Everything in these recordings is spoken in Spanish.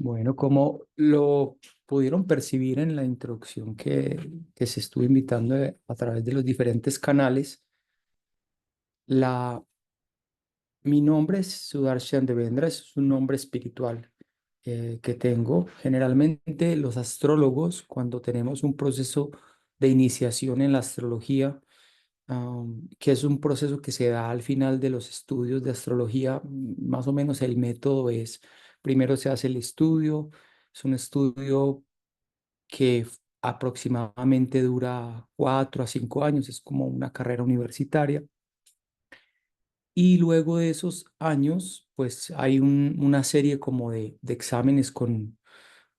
Bueno, como lo pudieron percibir en la introducción que se estuvo invitando a través de los diferentes canales, la, mi nombre es Sudarshan Devendra, es un nombre espiritual que tengo. Generalmente los astrólogos, cuando tenemos un proceso de iniciación en la astrología, que es un proceso que se da al final de los estudios de astrología. Más o menos el método es, primero se hace el estudio, es un estudio que aproximadamente dura 4 a 5 años, es como una carrera universitaria. Y luego de esos años, pues hay una serie como de exámenes con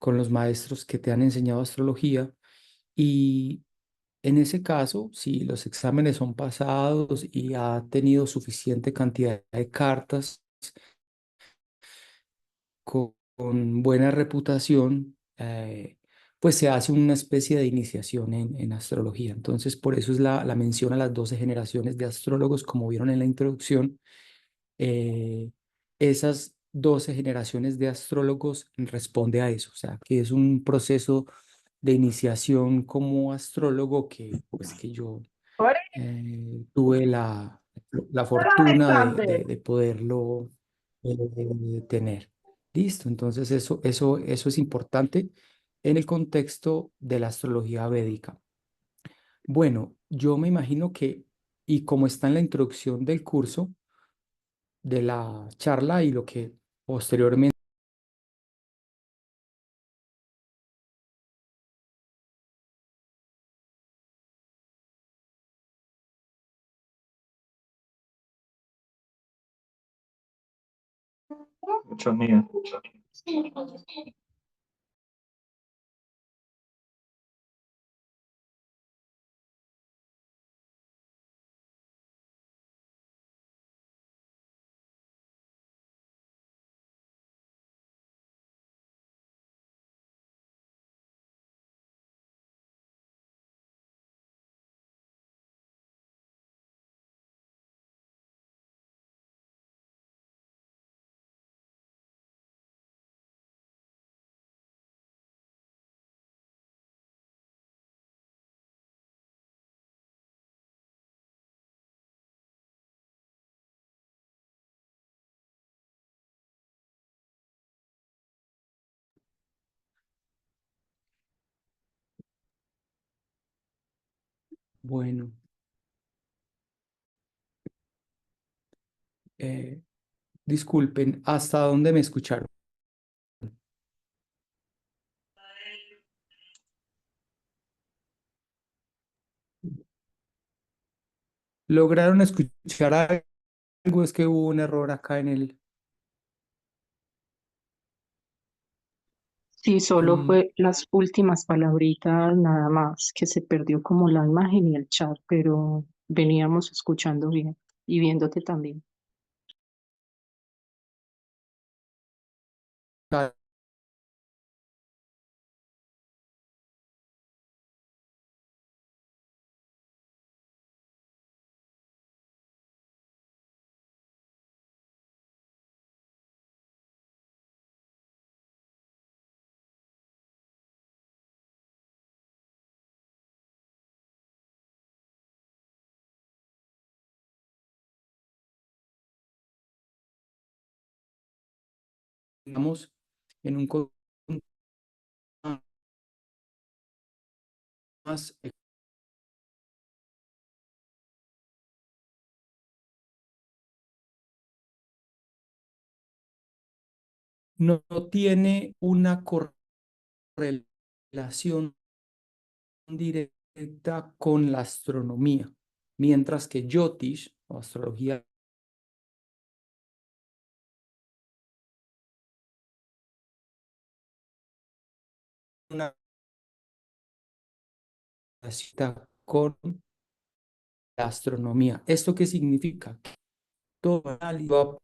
los maestros que te han enseñado astrología. Y en ese caso, si los exámenes son pasados y ha tenido suficiente cantidad de cartas con buena reputación, pues se hace una especie de iniciación en astrología. Entonces, por eso es la mención a las 12 generaciones de astrólogos, como vieron en la introducción. Esas 12 generaciones de astrólogos responde a eso, o sea, que es un proceso de iniciación como astrólogo que yo tuve la fortuna Alexander. de poderlo tener. Listo, entonces eso es importante en el contexto de la astrología védica. Bueno, yo me imagino que, y como está en la introducción del curso, de la charla y lo que posteriormente... Mucho mío. Bueno, eh, disculpen, ¿hasta dónde me escucharon? ¿Lograron escuchar algo? Es que hubo un error acá en el... Sí, solo Mm, fue las últimas palabritas nada más, que se perdió como la imagen y el chat, pero veníamos escuchando bien y viéndote también. Estamos en un más, no tiene una correlación directa con la astronomía, mientras que Jyotish o astrología una cita con la astronomía. ¿Esto qué significa? Que todo análisis va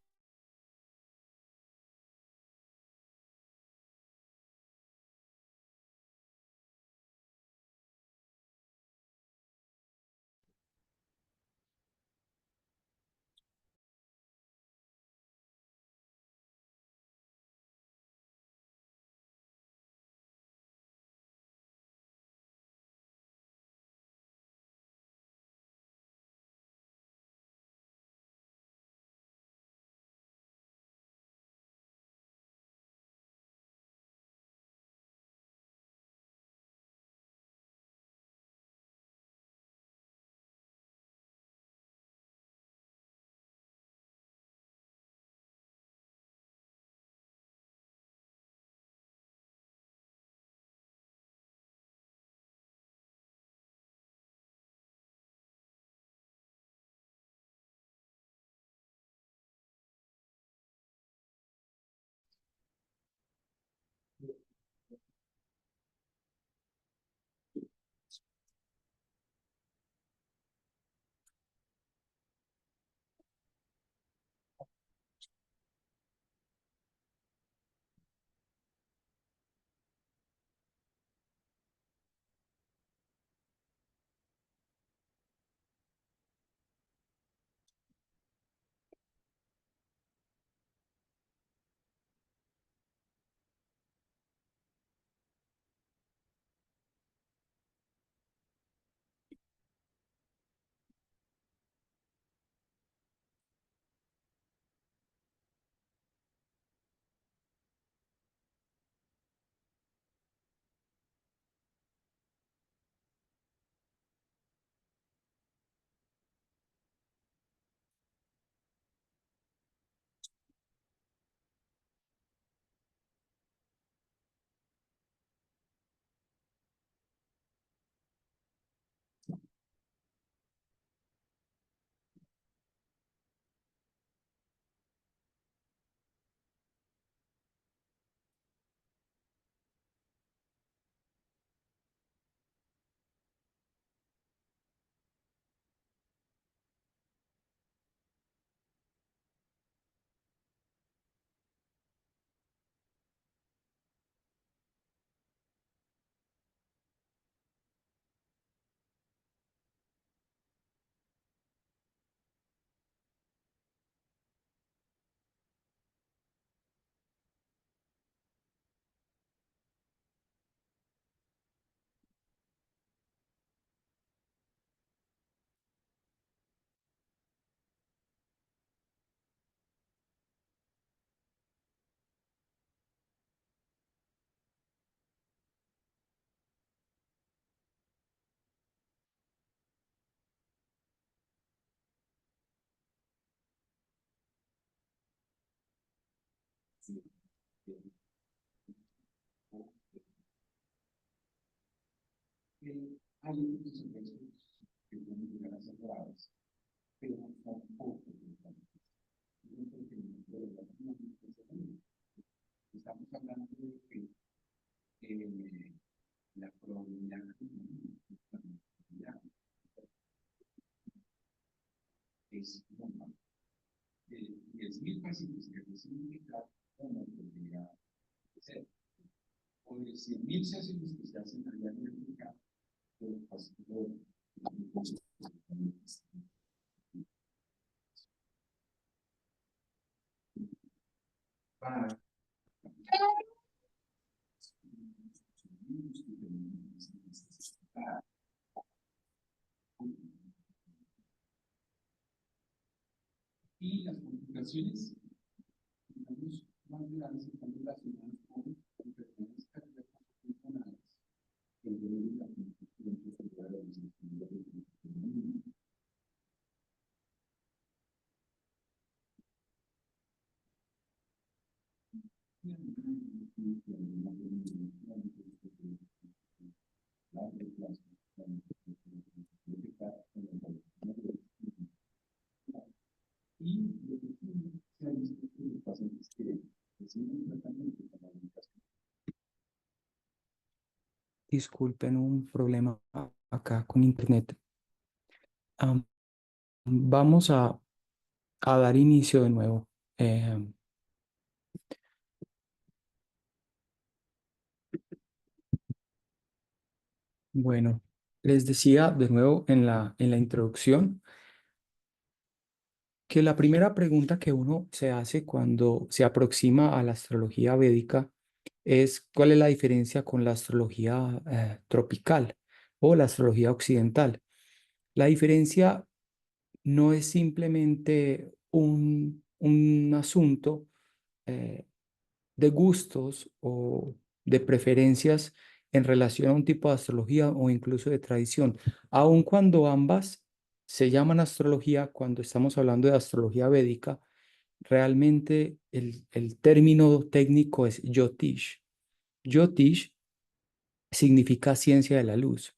Disculpen un problema acá con internet. Am, vamos a dar inicio de nuevo. Bueno, les decía de nuevo en la introducción que la primera pregunta que uno se hace cuando se aproxima a la astrología védica es cuál es la diferencia con la astrología tropical o la astrología occidental. La diferencia no es simplemente un asunto eh, de gustos o de preferencias en relación a un tipo de astrología o incluso de tradición, aun cuando ambas se llaman astrología, cuando estamos hablando de astrología védica, realmente el término técnico es Jyotish. Jyotish significa ciencia de la luz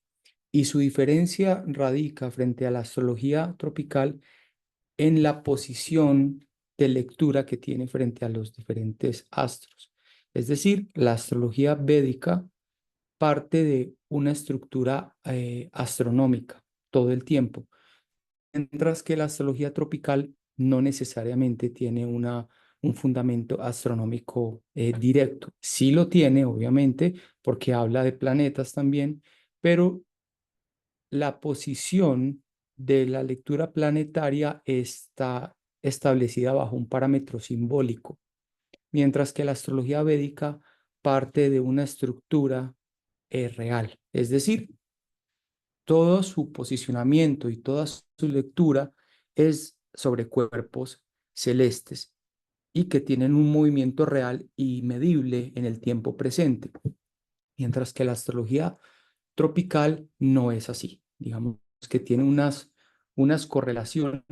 y su diferencia radica frente a la astrología tropical en la posición de lectura que tiene frente a los diferentes astros. Es decir, la astrología védica parte de una estructura astronómica todo el tiempo, mientras que la astrología tropical no necesariamente tiene un fundamento astronómico directo. Sí lo tiene, obviamente, porque habla de planetas también, pero la posición de la lectura planetaria está establecida bajo un parámetro simbólico, mientras que la astrología védica parte de una estructura real, es decir, todo su posicionamiento y toda su lectura es sobre cuerpos celestes y que tienen un movimiento real y medible en el tiempo presente, mientras que la astrología tropical no es así. Digamos que tiene unas correlaciones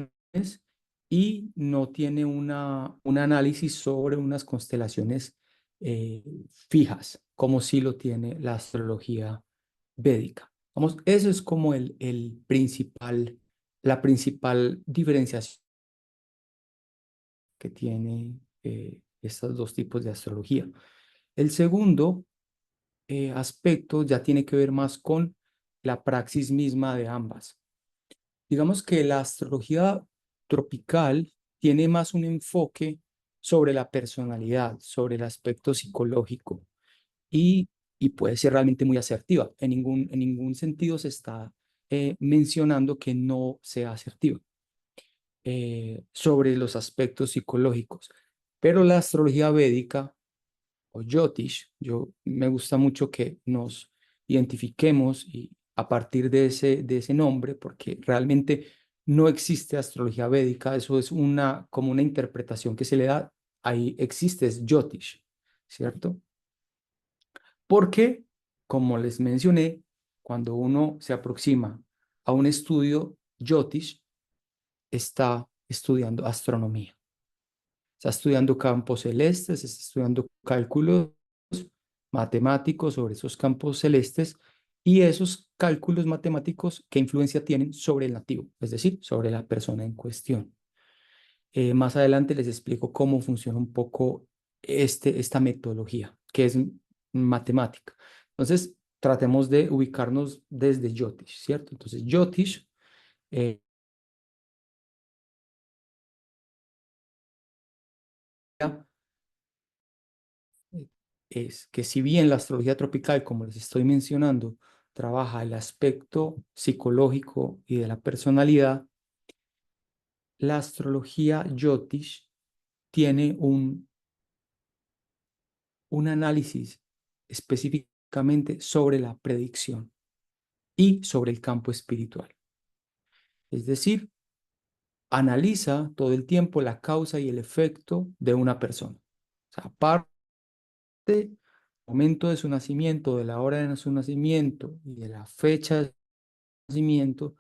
y no tiene un análisis sobre unas constelaciones eh, fijas, como sí lo tiene la astrología védica. Vamos, eso es como la principal diferenciación que tiene estos dos tipos de astrología. El segundo aspecto ya tiene que ver más con la praxis misma de ambas. Digamos que la astrología tropical tiene más un enfoque sobre la personalidad, sobre el aspecto psicológico y, y puede ser realmente muy asertiva. En ningún sentido se está mencionando que no sea asertiva sobre los aspectos psicológicos. Pero la astrología védica o Jyotish, me gusta mucho que nos identifiquemos y a partir de ese nombre, porque realmente no existe astrología védica, eso es como una interpretación que se le da, ahí existe, es Jyotish, ¿cierto? Porque, como les mencioné, cuando uno se aproxima a un estudio Jyotish, está estudiando astronomía. está estudiando campos celestes, está estudiando cálculos matemáticos sobre esos campos celestes y esos cálculos matemáticos, qué influencia tienen sobre el nativo, es decir, sobre la persona en cuestión. Más adelante les explico cómo funciona un poco esta metodología, que es matemática. Entonces, tratemos de ubicarnos desde Jyotish, ¿cierto? Entonces, Jyotish eh, es que si bien la astrología tropical, como les estoy mencionando, trabaja el aspecto psicológico y de la personalidad, la astrología Jyotish tiene un análisis específicamente sobre la predicción y sobre el campo espiritual. Es decir, analiza todo el tiempo la causa y el efecto de una persona. O sea, aparte del momento de su nacimiento, de la hora de su nacimiento y de la fecha de nacimiento,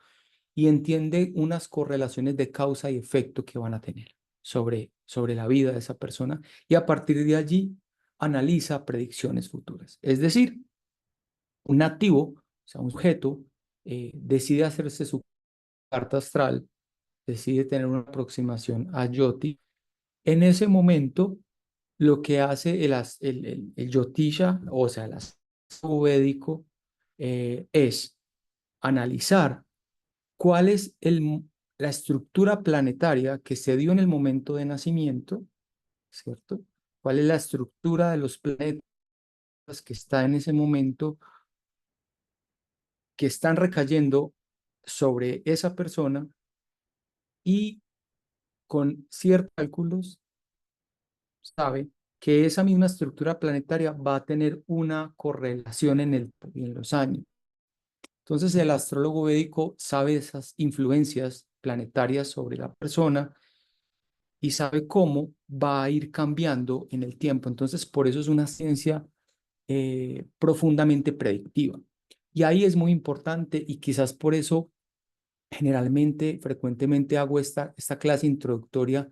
y entiende unas correlaciones de causa y efecto que van a tener sobre la vida de esa persona y a partir de allí analiza predicciones futuras. Es decir, un nativo, o sea, un sujeto, decide hacerse su carta astral, decide tener una aproximación a Yoti. En ese momento, lo que hace el Yotisha, o sea, el astro védico, es analizar cuál es la estructura planetaria que se dio en el momento de nacimiento, ¿cierto? ¿Cuál es la estructura de los planetas que está en ese momento, que están recayendo sobre esa persona y con ciertos cálculos sabe que esa misma estructura planetaria va a tener una correlación en los años. Entonces el astrólogo védico sabe esas influencias planetarias sobre la persona y sabe cómo va a ir cambiando en el tiempo. Entonces por eso es una ciencia profundamente predictiva. Y ahí es muy importante y quizás por eso generalmente, frecuentemente hago esta clase introductoria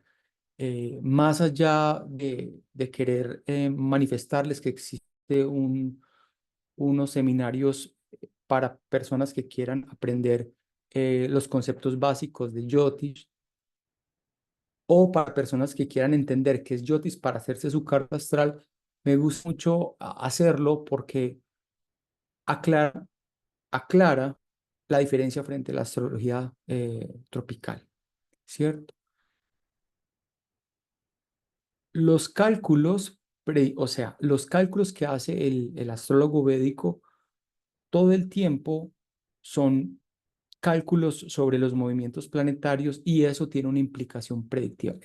más allá de querer manifestarles que existe unos seminarios para personas que quieran aprender los conceptos básicos de Jyotish o para personas que quieran entender qué es Jyotish para hacerse su carta astral, me gusta mucho hacerlo porque aclara, aclara la diferencia frente a la astrología tropical, ¿cierto? Los cálculos, o sea, los cálculos que hace el astrólogo védico todo el tiempo son cálculos sobre los movimientos planetarios y eso tiene una implicación predictiva.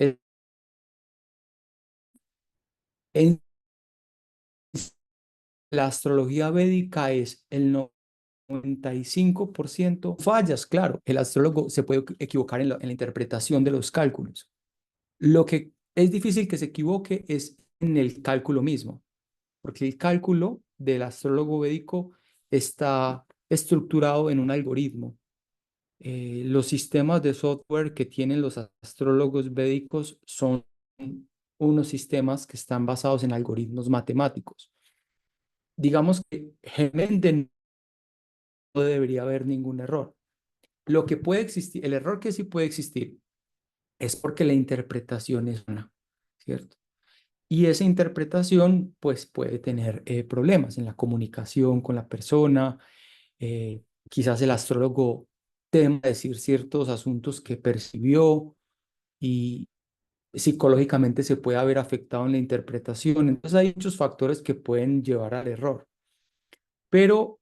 En la astrología védica es el 95% fallas, claro, el astrólogo se puede equivocar en la interpretación de los cálculos. Lo que es difícil que se equivoque es en el cálculo mismo, porque el cálculo del astrólogo védico está estructurado en un algoritmo. Los sistemas de software que tienen los astrólogos védicos son unos sistemas que están basados en algoritmos matemáticos. Digamos que generalmente no debería haber ningún error. Lo que puede existir, el error que sí puede existir es porque la interpretación es una, ¿cierto? Y esa interpretación, pues, puede tener problemas en la comunicación con la persona. Quizás el astrólogo tema decir ciertos asuntos que percibió y psicológicamente se puede haber afectado en la interpretación. Entonces, hay muchos factores que pueden llevar al error. Pero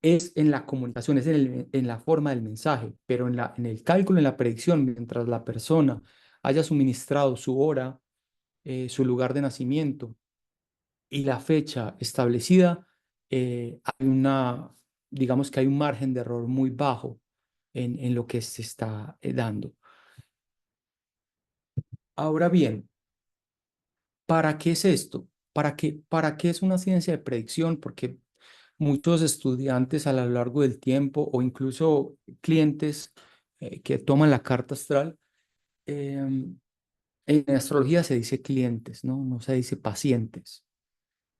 es en la comunicación, es en la forma del mensaje, pero en el cálculo, en la predicción, mientras la persona haya suministrado su hora, su lugar de nacimiento y la fecha establecida, digamos que hay un margen de error muy bajo en lo que se está dando. Ahora bien, ¿para qué es esto? Para qué es una ciencia de predicción? Porque muchos estudiantes a lo largo del tiempo o incluso clientes que toman la carta astral, em, En astrología se dice clientes, ¿no? No se dice pacientes.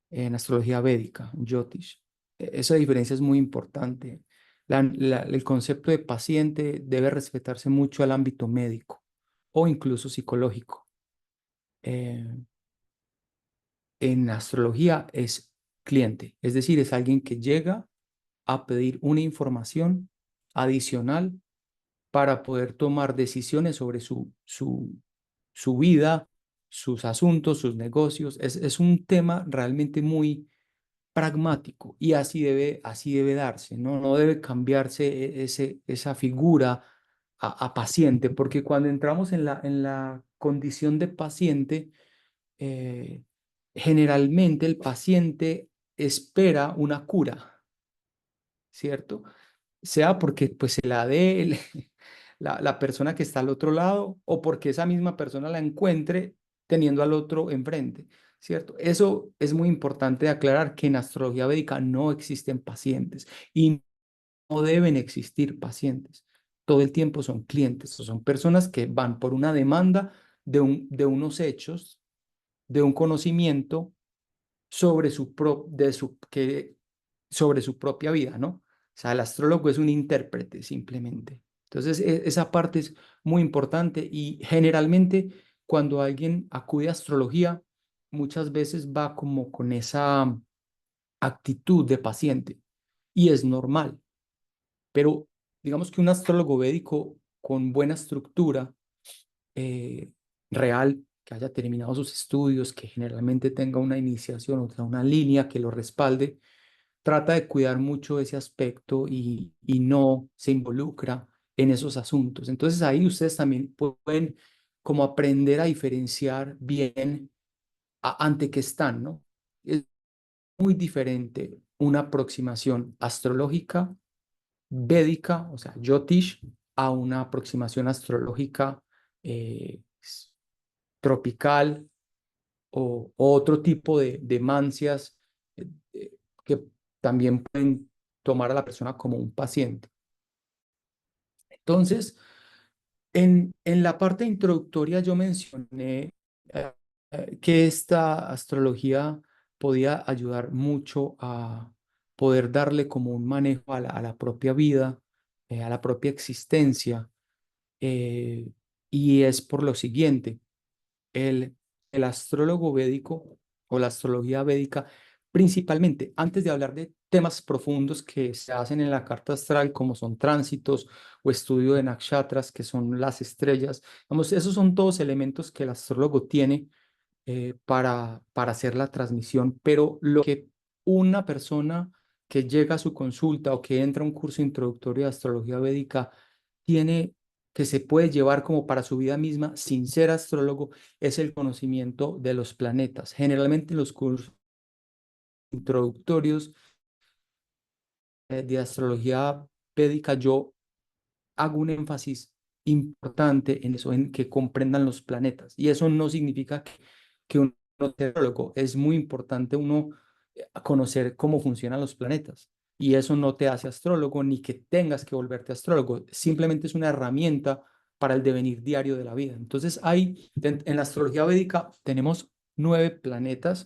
En astrología védica, Jyotish. Esa diferencia es muy importante. El concepto de paciente debe respetarse mucho al ámbito médico o incluso psicológico. Eh, en astrología es cliente, es decir, es alguien que llega a pedir una información adicional para poder tomar decisiones sobre su vida, sus asuntos, sus negocios. Es un tema realmente muy pragmático y así debe darse, ¿no? No debe cambiarse esa figura a paciente, porque cuando entramos en la condición de paciente, eh, generalmente el paciente espera una cura, ¿cierto? Sea porque pues se la dé la persona que está al otro lado o porque esa misma persona la encuentre teniendo al otro enfrente, ¿cierto? Eso es muy importante de aclarar que en astrología védica no existen pacientes y no deben existir pacientes. Todo el tiempo son clientes, o son personas que van por una demanda de unos hechos, de un conocimiento sobre sobre su propia vida, ¿no? O sea, el astrólogo es un intérprete simplemente. Entonces, esa parte es muy importante y generalmente cuando alguien acude a astrología, muchas veces va como con esa actitud de paciente y es normal, pero digamos que un astrólogo védico con buena estructura eh, real, que haya terminado sus estudios, que generalmente tenga una iniciación, o sea, una línea que lo respalde, trata de cuidar mucho ese aspecto y no se involucra en esos asuntos. Entonces ahí ustedes también pueden como aprender a diferenciar bien ante qué están, ¿no? Es muy diferente una aproximación astrológica védica, o sea, Jyotish, a una aproximación astrológica eh, tropical o otro tipo de mancias que también pueden tomar a la persona como un paciente. Entonces, en la parte introductoria yo mencioné que esta astrología podía ayudar mucho a poder darle como un manejo a la propia vida, a la propia existencia, eh, y es por lo siguiente. El, el astrólogo védico o la astrología védica, principalmente antes de hablar de temas profundos que se hacen en la carta astral, como son tránsitos o estudio de nakshatras, que son las estrellas, vamos, esos son todos elementos que el astrólogo tiene para hacer la transmisión, pero lo que una persona que llega a su consulta o que entra a un curso introductorio de astrología védica tiene que se puede llevar como para su vida misma sin ser astrólogo es el conocimiento de los planetas. Generalmente en los cursos introductorios de astrología védica yo hago un énfasis importante en eso, en que comprendan los planetas. Y eso no significa que uno sea astrólogo. Es muy importante uno conocer cómo funcionan los planetas. Y eso no te hace astrólogo ni que tengas que volverte astrólogo. Simplemente es una herramienta para el devenir diario de la vida. Entonces, en la astrología védica tenemos 9 planetas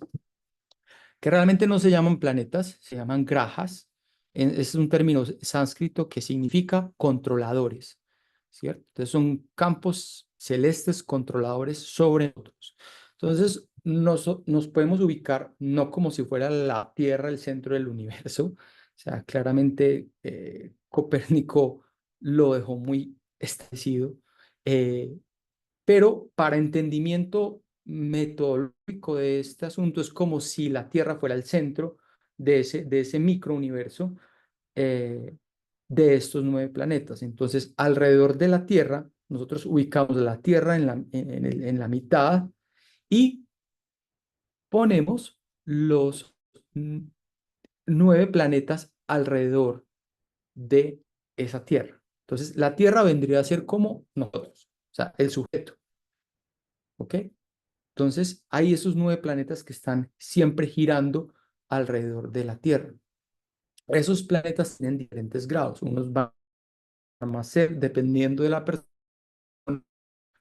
que realmente no se llaman planetas, se llaman grajas. Es un término sánscrito que significa controladores, ¿cierto? Entonces son campos celestes controladores sobre nosotros. Entonces nos podemos ubicar no como si fuera la Tierra el centro del universo, o sea, claramente Copérnico lo dejó muy establecido, eh, pero para entendimiento metodológico de este asunto es como si la Tierra fuera el centro de ese microuniverso eh, de estos 9 planetas. Entonces, alrededor de la Tierra, nosotros ubicamos la Tierra en la mitad y ponemos los 9 planetas alrededor de esa Tierra. Entonces, la Tierra vendría a ser como nosotros, o sea, el sujeto, ¿ok? Entonces, hay esos 9 planetas que están siempre girando alrededor de la Tierra. Esos planetas tienen diferentes grados. Unos van a más ser, dependiendo de la persona,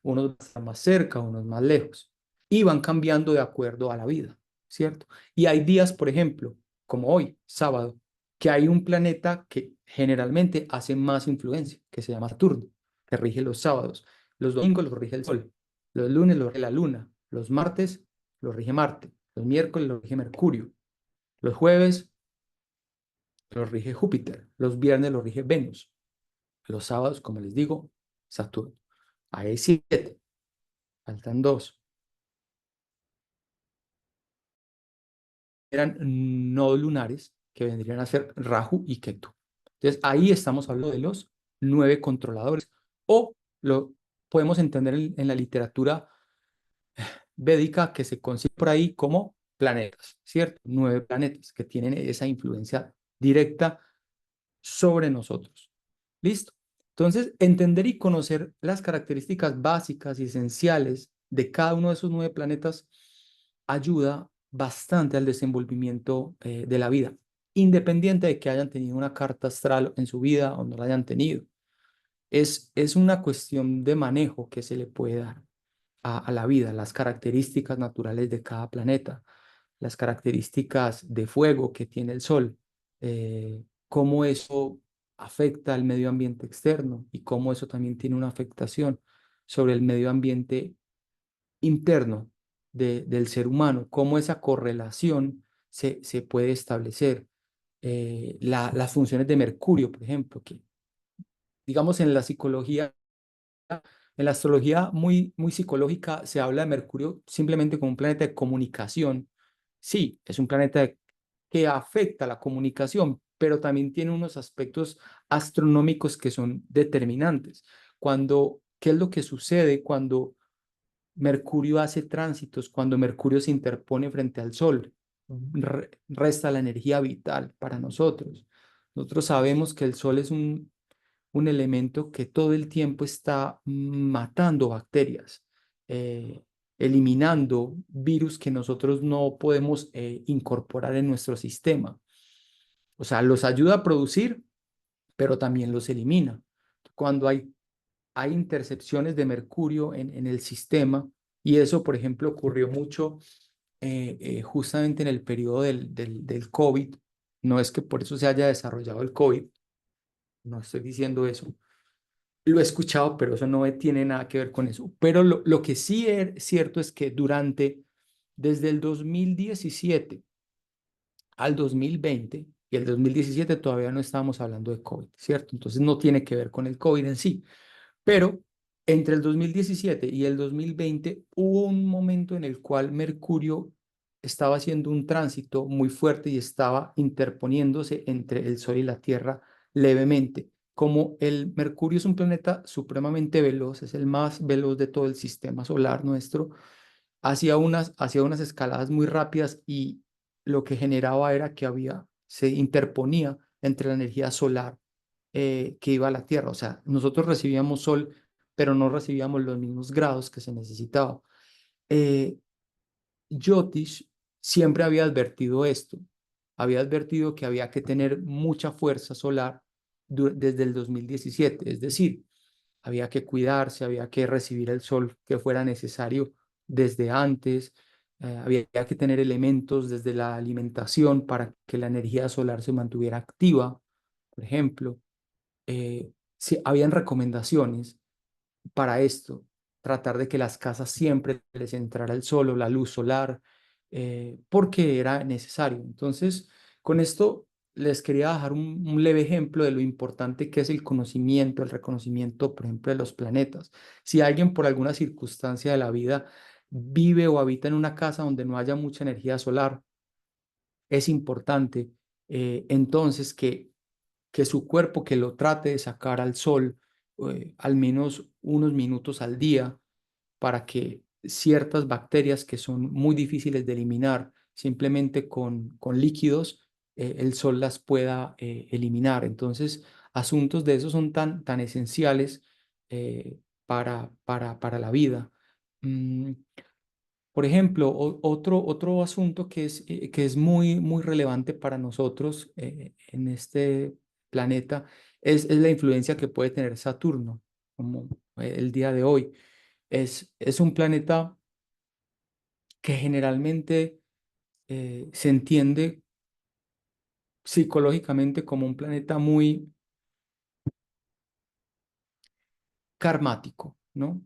unos van a estar más cerca, unos más lejos, y van cambiando de acuerdo a la vida, ¿cierto? Y hay días, por ejemplo, como hoy, sábado, que hay un planeta que generalmente hace más influencia, que se llama Saturno, que rige los sábados. Los domingos los rige el Sol, los lunes los rige la Luna, los martes los rige Marte, los miércoles los rige Mercurio, los jueves los rige Júpiter, los viernes los rige Venus, los sábados, como les digo, Saturno. Hay 7, faltan 2. Eran nodos lunares que vendrían a ser Rahu y Ketu. Entonces, ahí estamos hablando de los 9 controladores, o lo podemos entender en la literatura védica que se consigue por ahí como planetas, ¿cierto? 9 planetas que tienen esa influencia directa sobre nosotros. ¿Listo? Entonces, entender y conocer las características básicas y esenciales de cada uno de esos 9 planetas ayuda bastante al desenvolvimiento de la vida, independiente de que hayan tenido una carta astral en su vida o no la hayan tenido. Es una cuestión de manejo que se le puede dar a la vida, las características naturales de cada planeta, las características de fuego que tiene el Sol, cómo eso afecta al medio ambiente externo y cómo eso también tiene una afectación sobre el medio ambiente interno del ser humano, cómo esa correlación se puede establecer. Las funciones de Mercurio, por ejemplo, que digamos en la psicología, en la astrología muy psicológica se habla de Mercurio simplemente como un planeta de comunicación. Sí, es un planeta que afecta la comunicación, pero también tiene unos aspectos astronómicos que son determinantes. ¿Qué es lo que sucede cuando Mercurio hace tránsitos, cuando Mercurio se interpone frente al Sol? Resta la energía vital para nosotros. Nosotros sabemos que el Sol es un elemento que todo el tiempo está matando bacterias, eh, eliminando virus que nosotros no podemos incorporar en nuestro sistema. O sea, los ayuda a producir, pero también los elimina. Cuando hay intercepciones de mercurio en el sistema, y eso, por ejemplo, ocurrió mucho justamente en el periodo del COVID. No es que por eso se haya desarrollado el COVID, no estoy diciendo eso. Lo he escuchado, pero eso no tiene nada que ver con eso. Pero lo que sí es cierto es que desde el 2017 al 2020, y el 2017 todavía no estábamos hablando de COVID, ¿cierto? Entonces no tiene que ver con el COVID en sí. Pero entre el 2017 y el 2020 hubo un momento en el cual Mercurio estaba haciendo un tránsito muy fuerte y estaba interponiéndose entre el Sol y la Tierra levemente. Como el Mercurio es un planeta supremamente veloz, es el más veloz de todo el sistema solar nuestro, hacía unas escaladas muy rápidas, y lo que generaba era que se interponía entre la energía solar que iba a la Tierra. O sea, nosotros recibíamos sol, pero no recibíamos los mismos grados que se necesitaba. Eh, Jyotish siempre había advertido esto, había advertido que había que tener mucha fuerza solar desde el 2017, es decir, había que cuidarse, había que recibir el sol que fuera necesario desde antes, había que tener elementos desde la alimentación para que la energía solar se mantuviera activa, por ejemplo. Sí, habían recomendaciones para esto, tratar de que las casas siempre les entrara el sol o la luz solar, porque era necesario. Entonces, con esto les quería dejar un leve ejemplo de lo importante que es el conocimiento, el reconocimiento, por ejemplo, de los planetas. Si alguien por alguna circunstancia de la vida vive o habita en una casa donde no haya mucha energía solar, es importante entonces que su cuerpo que lo trate de sacar al sol al menos unos minutos al día, para que ciertas bacterias que son muy difíciles de eliminar simplemente con líquidos, el sol las pueda eliminar. Entonces, asuntos de esos son tan esenciales para la vida. Mm, por ejemplo, otro asunto que es muy relevante para nosotros en este planeta es la influencia que puede tener Saturno, como el día de hoy. Es un planeta que generalmente se entiende psicológicamente como un planeta muy karmático, ¿no?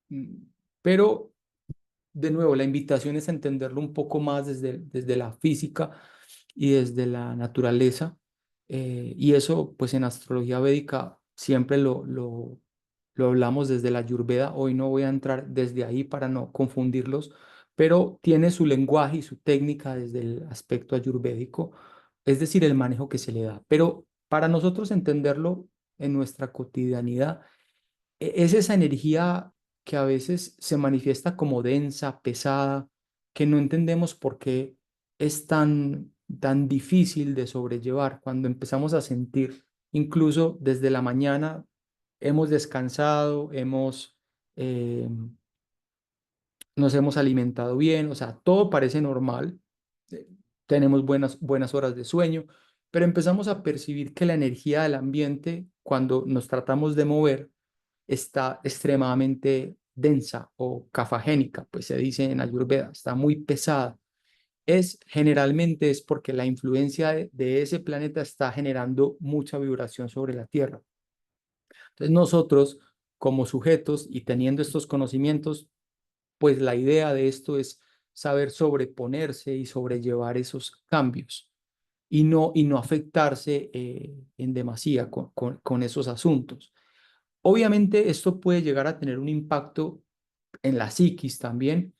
Mm, Pero, de nuevo, la invitación es a entenderlo un poco más desde la física y desde la naturaleza. Y eso, pues en astrología védica siempre lo hablamos desde la Ayurveda. Hoy no voy a entrar desde ahí para no confundirlos, pero tiene su lenguaje y su técnica desde el aspecto ayurvédico, es decir, el manejo que se le da. Pero para nosotros entenderlo en nuestra cotidianidad, es esa energía que a veces se manifiesta como densa, pesada, que no entendemos por qué es tan difícil de sobrellevar cuando empezamos a sentir, incluso desde la mañana, hemos descansado, eh, nos hemos alimentado bien, o sea, todo parece normal, eh, tenemos buenas horas de sueño, pero empezamos a percibir que la energía del ambiente, cuando nos tratamos de mover, está extremadamente densa o cafagénica, pues se dice en Ayurveda, está muy pesada. Generalmente es porque la influencia de ese planeta está generando mucha vibración sobre la Tierra. Entonces nosotros, como sujetos y teniendo estos conocimientos, pues la idea de esto es saber sobreponerse y sobrellevar esos cambios y no afectarse en demasía con esos asuntos. Obviamente esto puede llegar a tener un impacto en la psiquis también,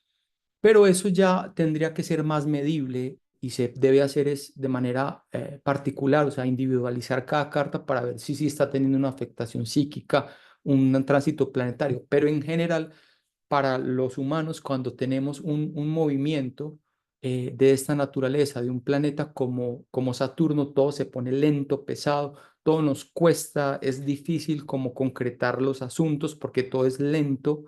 pero eso ya tendría que ser más medible y se debe hacer es de manera particular, o sea, individualizar cada carta para ver si sí está teniendo una afectación psíquica, un tránsito planetario. Pero en general, para los humanos, cuando tenemos un movimiento de esta naturaleza, de un planeta como Saturno, todo se pone lento, pesado, todo nos cuesta, es difícil como concretar los asuntos porque todo es lento,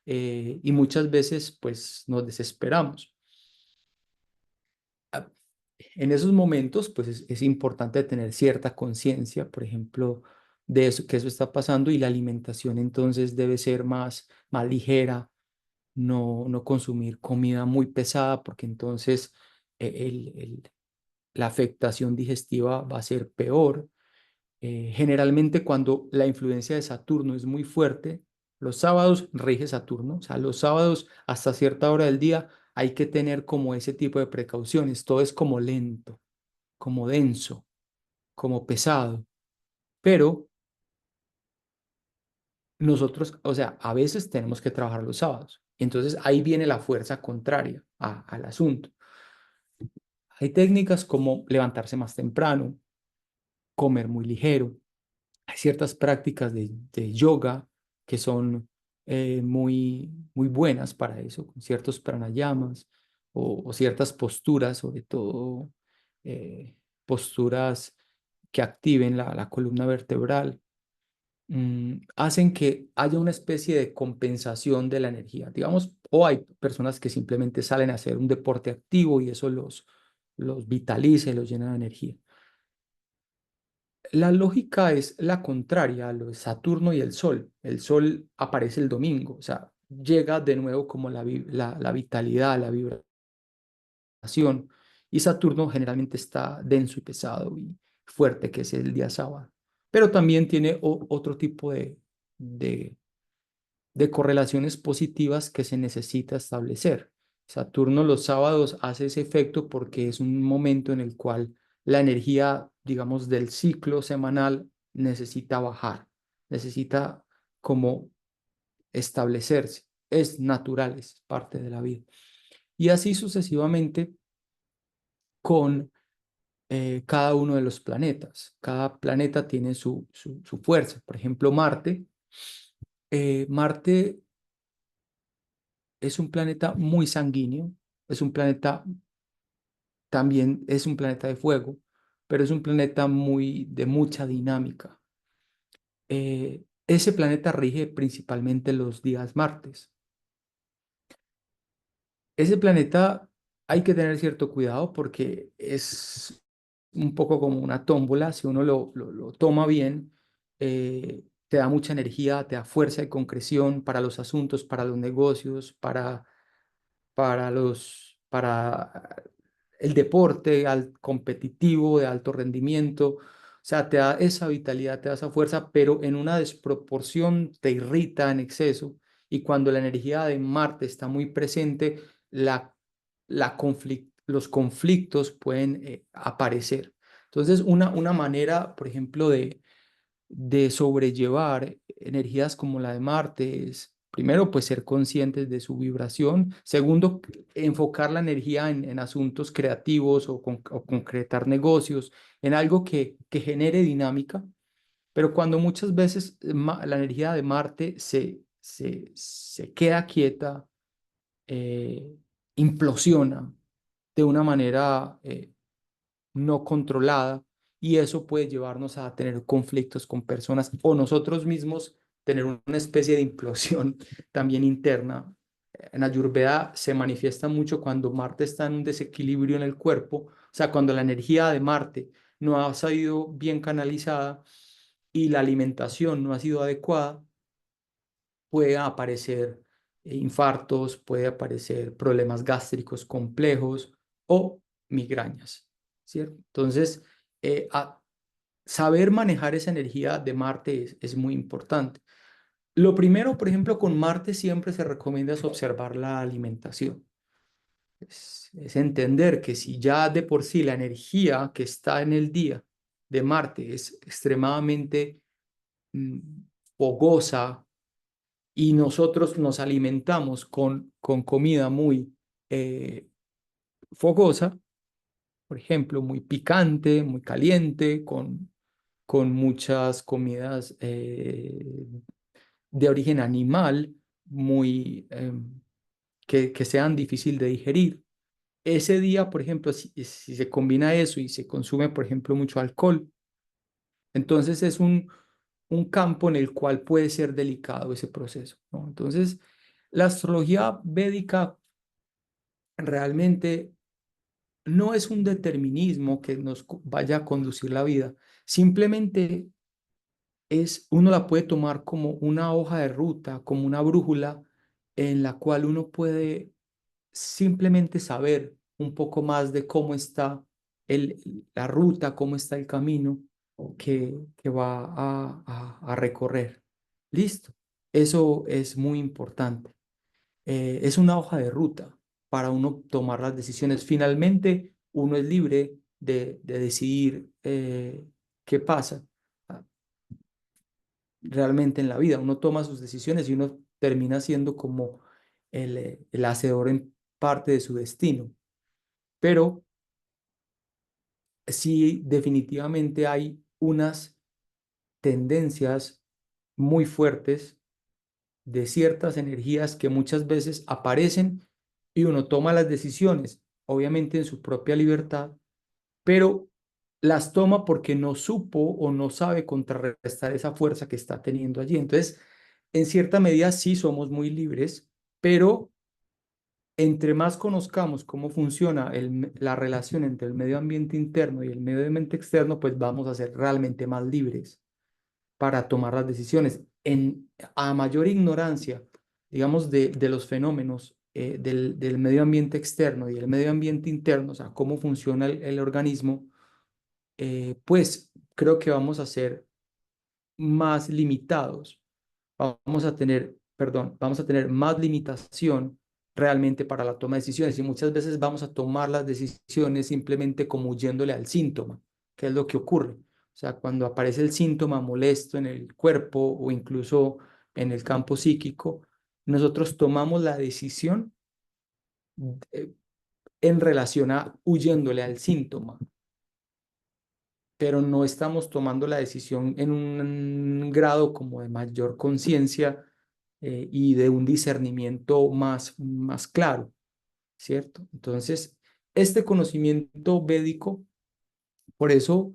y muchas veces pues nos desesperamos. Ah, En esos momentos pues es importante tener cierta conciencia, por ejemplo, de eso, que eso está pasando, y la alimentación entonces debe ser más ligera, no consumir comida muy pesada porque entonces la afectación digestiva va a ser peor. Generalmente cuando la influencia de Saturno es muy fuerte, los sábados rige Saturno, o sea, los sábados hasta cierta hora del día hay que tener como ese tipo de precauciones. Todo es como lento, como denso, como pesado, pero nosotros, o sea, a veces tenemos que trabajar los sábados. Entonces ahí viene la fuerza contraria al asunto. Hay técnicas como levantarse más temprano, comer muy ligero. Hay ciertas prácticas de yoga que son muy buenas para eso, con ciertos pranayamas o ciertas posturas, sobre todo posturas que activen la columna vertebral. Hacen que haya una especie de compensación de la energía, digamos, o hay personas que simplemente salen a hacer un deporte activo y eso los vitaliza y los llena de energía. La lógica es la contraria a lo de Saturno y el Sol. El Sol aparece el domingo, o sea, llega de nuevo como la vitalidad, la vibración, y Saturno generalmente está denso y pesado y fuerte, que es el día sábado. Pero también tiene otro tipo de de correlaciones positivas que se necesita establecer. Saturno los sábados hace ese efecto porque es un momento en el cual la energía, digamos, del ciclo semanal necesita bajar, necesita como establecerse. Es natural, es parte de la vida. Y así sucesivamente con cada uno de los planetas. Cada planeta tiene su fuerza. Por ejemplo, Marte es un planeta muy sanguíneo, es un planeta, también es un planeta de fuego, pero es un planeta de mucha dinámica. Ese planeta rige principalmente los días martes. Ese planeta hay que tener cierto cuidado porque es un poco como una tómbola, si uno lo toma bien, te da mucha energía, te da fuerza de concreción para los asuntos, para los negocios, para el deporte competitivo de alto rendimiento. O sea, te da esa vitalidad, te da esa fuerza, pero en una desproporción te irrita en exceso. Y cuando la energía de Marte está muy presente, los conflictos pueden aparecer. Entonces, una manera, por ejemplo, de sobrellevar energías como la de Marte es, primero, pues ser conscientes de su vibración. Segundo, enfocar la energía en asuntos creativos o concretar negocios, en algo que genere dinámica. Pero cuando muchas veces la energía de Marte se queda quieta, eh, implosiona de una manera no controlada, y eso puede llevarnos a tener conflictos con personas o nosotros mismos tener una especie de implosión también interna. En Ayurveda se manifiesta mucho cuando Marte está en un desequilibrio en el cuerpo, o sea, cuando la energía de Marte no ha sido bien canalizada y la alimentación no ha sido adecuada, puede aparecer infartos, puede aparecer problemas gástricos complejos o migrañas, ¿cierto? Entonces, saber manejar esa energía de Marte es muy importante. Lo primero, por ejemplo, con Marte siempre se recomienda es observar la alimentación. Es entender que si ya de por sí la energía que está en el día de Marte es extremadamente mm, fogosa, y nosotros nos alimentamos con comida muy eh, fogosa, por ejemplo, muy picante, muy caliente, con muchas comidas de origen animal, muy, que sean difícil de digerir. Ese día, por ejemplo, si se combina eso y se consume, por ejemplo, mucho alcohol, entonces es un campo en el cual puede ser delicado ese proceso, ¿no? Entonces, la astrología védica realmente no es un determinismo que nos vaya a conducir la vida, simplemente uno la puede tomar como una hoja de ruta, como una brújula en la cual uno puede simplemente saber un poco más de cómo está la ruta, cómo está el camino que va a recorrer. Listo. Eso es muy importante. Es una hoja de ruta para uno tomar las decisiones. Finalmente, uno es libre de decidir qué pasa realmente en la vida. Uno toma sus decisiones y uno termina siendo como el hacedor en parte de su destino. Pero sí, definitivamente hay unas tendencias muy fuertes de ciertas energías que muchas veces aparecen y uno toma las decisiones, obviamente en su propia libertad, pero las toma porque no supo o no sabe contrarrestar esa fuerza que está teniendo allí. Entonces, en cierta medida sí somos muy libres, pero entre más conozcamos cómo funciona la relación entre el medio ambiente interno y el medio ambiente externo, pues vamos a ser realmente más libres para tomar las decisiones. A mayor ignorancia, digamos, de los fenómenos del medio ambiente externo y el medio ambiente interno, o sea, cómo funciona el organismo, pues creo que vamos a ser más limitados, vamos a tener más limitación realmente para la toma de decisiones, y muchas veces vamos a tomar las decisiones simplemente como huyéndole al síntoma, que es lo que ocurre. O sea, cuando aparece el síntoma molesto en el cuerpo o incluso en el campo psíquico, nosotros tomamos la decisión eh, en relación a huyéndole al síntoma, pero no estamos tomando la decisión en un grado como de mayor conciencia y de un discernimiento más claro, ¿cierto? Entonces, este conocimiento védico, por eso,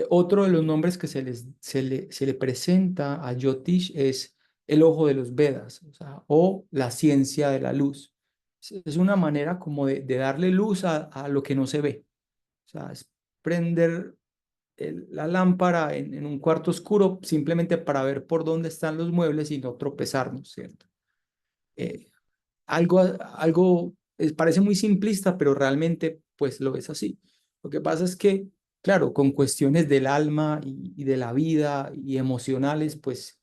otro de los nombres que se le presenta a Jyotish es el ojo de los Vedas, o la ciencia de la luz. Es una manera como de darle luz a lo que no se ve. O sea, es prender la lámpara en un cuarto oscuro simplemente para ver por dónde están los muebles y no tropezarnos, ¿cierto? Eh, algo parece muy simplista, pero realmente pues lo es así. Lo que pasa es que, claro, con cuestiones del alma y de la vida y emocionales, pues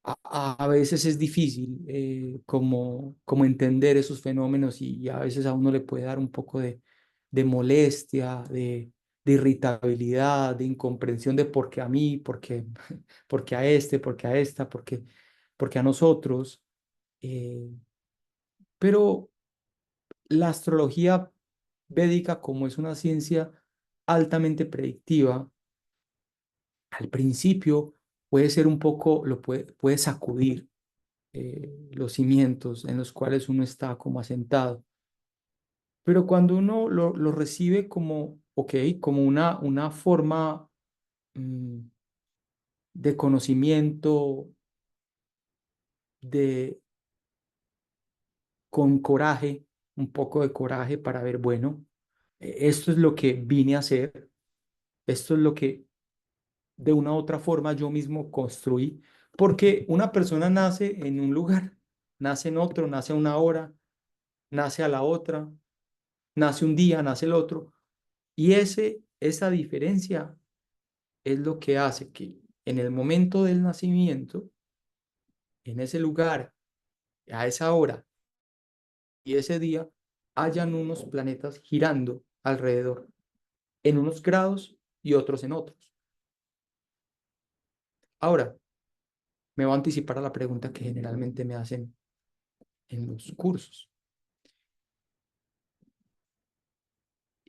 a veces es difícil como entender esos fenómenos y a veces a uno le puede dar un poco de molestia, de irritabilidad, de incomprensión de por qué a mí, por qué a este, por qué a esta, por qué a nosotros. eh, pero la astrología védica, como es una ciencia altamente predictiva, al principio puede ser un poco, puede sacudir los cimientos en los cuales uno está como asentado. Pero cuando uno lo recibe como, ok, como una forma mm, de conocimiento, de, con coraje, un poco de coraje para ver, bueno, esto es lo que vine a hacer, esto es lo que de una u otra forma yo mismo construí, porque una persona nace en un lugar, nace en otro, nace a una hora, nace a la otra, nace un día, nace el otro, y esa diferencia es lo que hace que en el momento del nacimiento, en ese lugar, a esa hora y ese día, hayan unos planetas girando alrededor, en unos grados y otros en otros. Ahora, me voy a anticipar a la pregunta que generalmente me hacen en los cursos.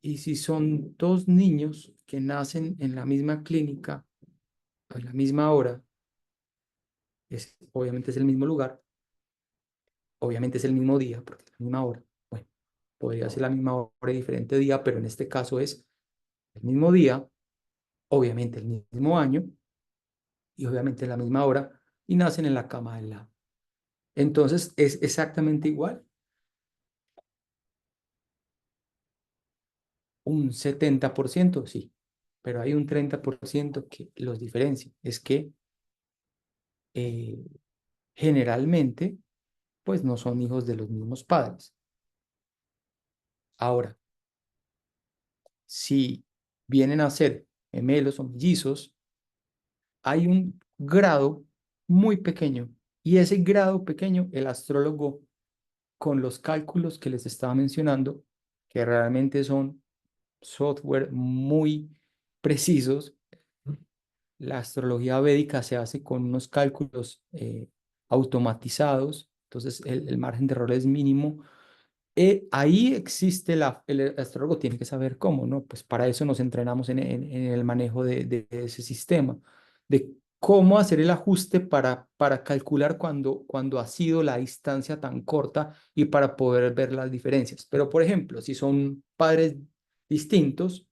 Y si son dos niños que nacen en la misma clínica a la misma hora, obviamente es el mismo lugar, obviamente es el mismo día, porque es la misma hora. Bueno, podría ser la misma hora y diferente día, pero en este caso es el mismo día, obviamente el mismo año y obviamente la misma hora y nacen en la cama del lado. Entonces es exactamente igual. Un 70% sí, pero hay un 30% que los diferencia. Es que eh, generalmente pues no son hijos de los mismos padres. Ahora, si vienen a ser gemelos o mellizos, hay un grado muy pequeño y ese grado pequeño, el astrólogo con los cálculos que les estaba mencionando, que realmente son software muy precisos, la astrología védica se hace con unos cálculos automatizados, entonces el margen de error es mínimo. Ahí existe el astrólogo tiene que saber cómo, ¿no? Pues para eso nos entrenamos en el manejo de ese sistema, de cómo hacer el ajuste para calcular cuando ha sido la distancia tan corta y para poder ver las diferencias. Pero, por ejemplo, si son padres distintos,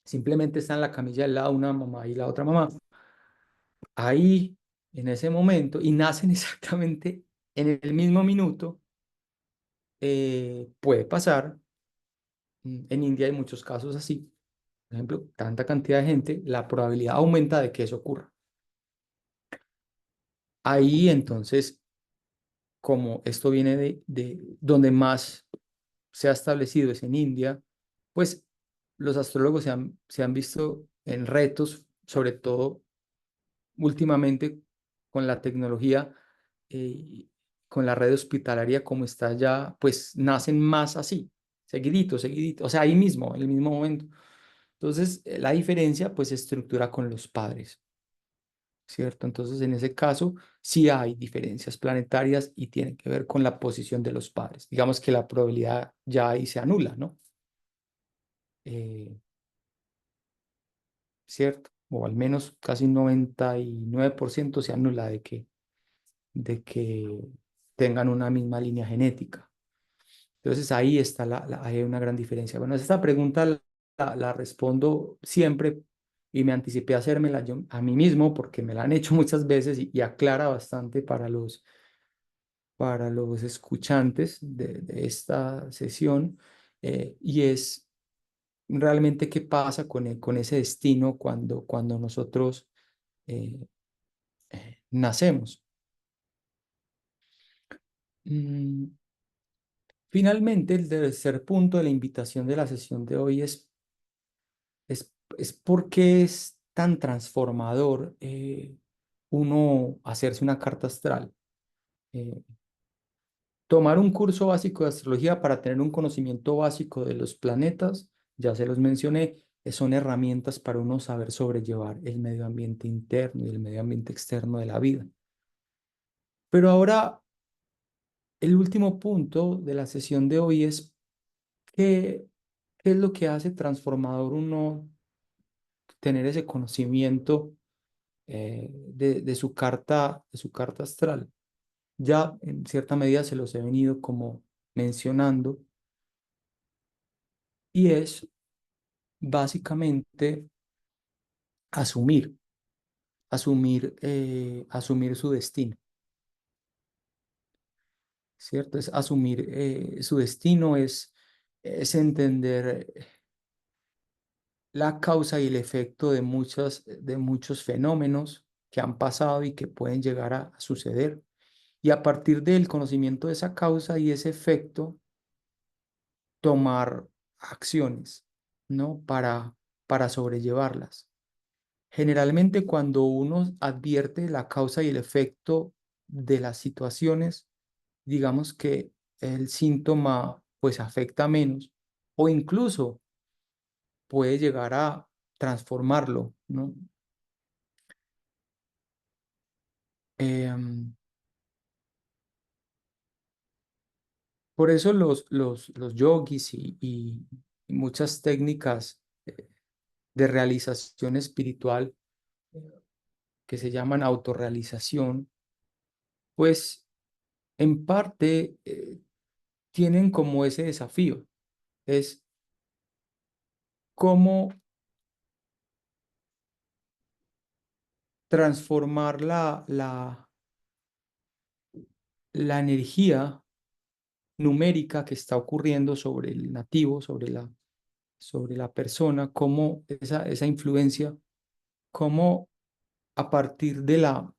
simplemente está en la camilla al lado una mamá y la otra mamá, ahí, en ese momento, y nacen exactamente en el mismo minuto, puede pasar. En India hay muchos casos así. Por ejemplo, tanta cantidad de gente, la probabilidad aumenta de que eso ocurra. Ahí entonces, como esto viene de donde más se ha establecido es en India, pues los astrólogos se han visto en retos, sobre todo últimamente con la tecnología, eh, con la red hospitalaria como está ya, pues nacen más así, seguidito, seguidito, o sea, ahí mismo, en el mismo momento. Entonces, la diferencia pues se estructura con los padres, ¿cierto? Entonces, en ese caso, sí hay diferencias planetarias y tienen que ver con la posición de los padres. Digamos que la probabilidad ya ahí se anula, ¿no? Eh, ¿Cierto? O al menos casi un 99% se anula de que tengan una misma línea genética. Entonces ahí está hay una gran diferencia. Bueno, esta pregunta la respondo siempre y me anticipé a hacérmela yo a mí mismo porque me la han hecho muchas veces y aclara bastante para los escuchantes de esta sesión y es realmente qué pasa con ese destino cuando nosotros eh, nacemos. Mm, Finalmente, el tercer punto de la invitación de la sesión de hoy es por qué es tan transformador uno hacerse una carta astral. Eh, Tomar un curso básico de astrología para tener un conocimiento básico de los planetas, ya se los mencioné, son herramientas para uno saber sobrellevar el medio ambiente interno y el medio ambiente externo de la vida. Pero ahora, el último punto de la sesión de hoy es qué, qué es lo que hace transformador uno tener ese conocimiento de su carta astral. Ya en cierta medida se los he venido como mencionando y es básicamente asumir, asumir su destino, ¿cierto? Es asumir su destino, es entender la causa y el efecto de muchos fenómenos que han pasado y que pueden llegar a suceder. Y a partir del conocimiento de esa causa y ese efecto, tomar acciones, ¿no? Para sobrellevarlas. Generalmente cuando uno advierte la causa y el efecto de las situaciones, digamos que el síntoma pues afecta menos o incluso puede llegar a transformarlo, ¿no? Em, por eso los yogis y muchas técnicas de realización espiritual que se llaman autorrealización, pues en parte tienen como ese desafío, es cómo transformar la energía numérica que está ocurriendo sobre el nativo, sobre la persona, cómo esa influencia, cómo a partir de la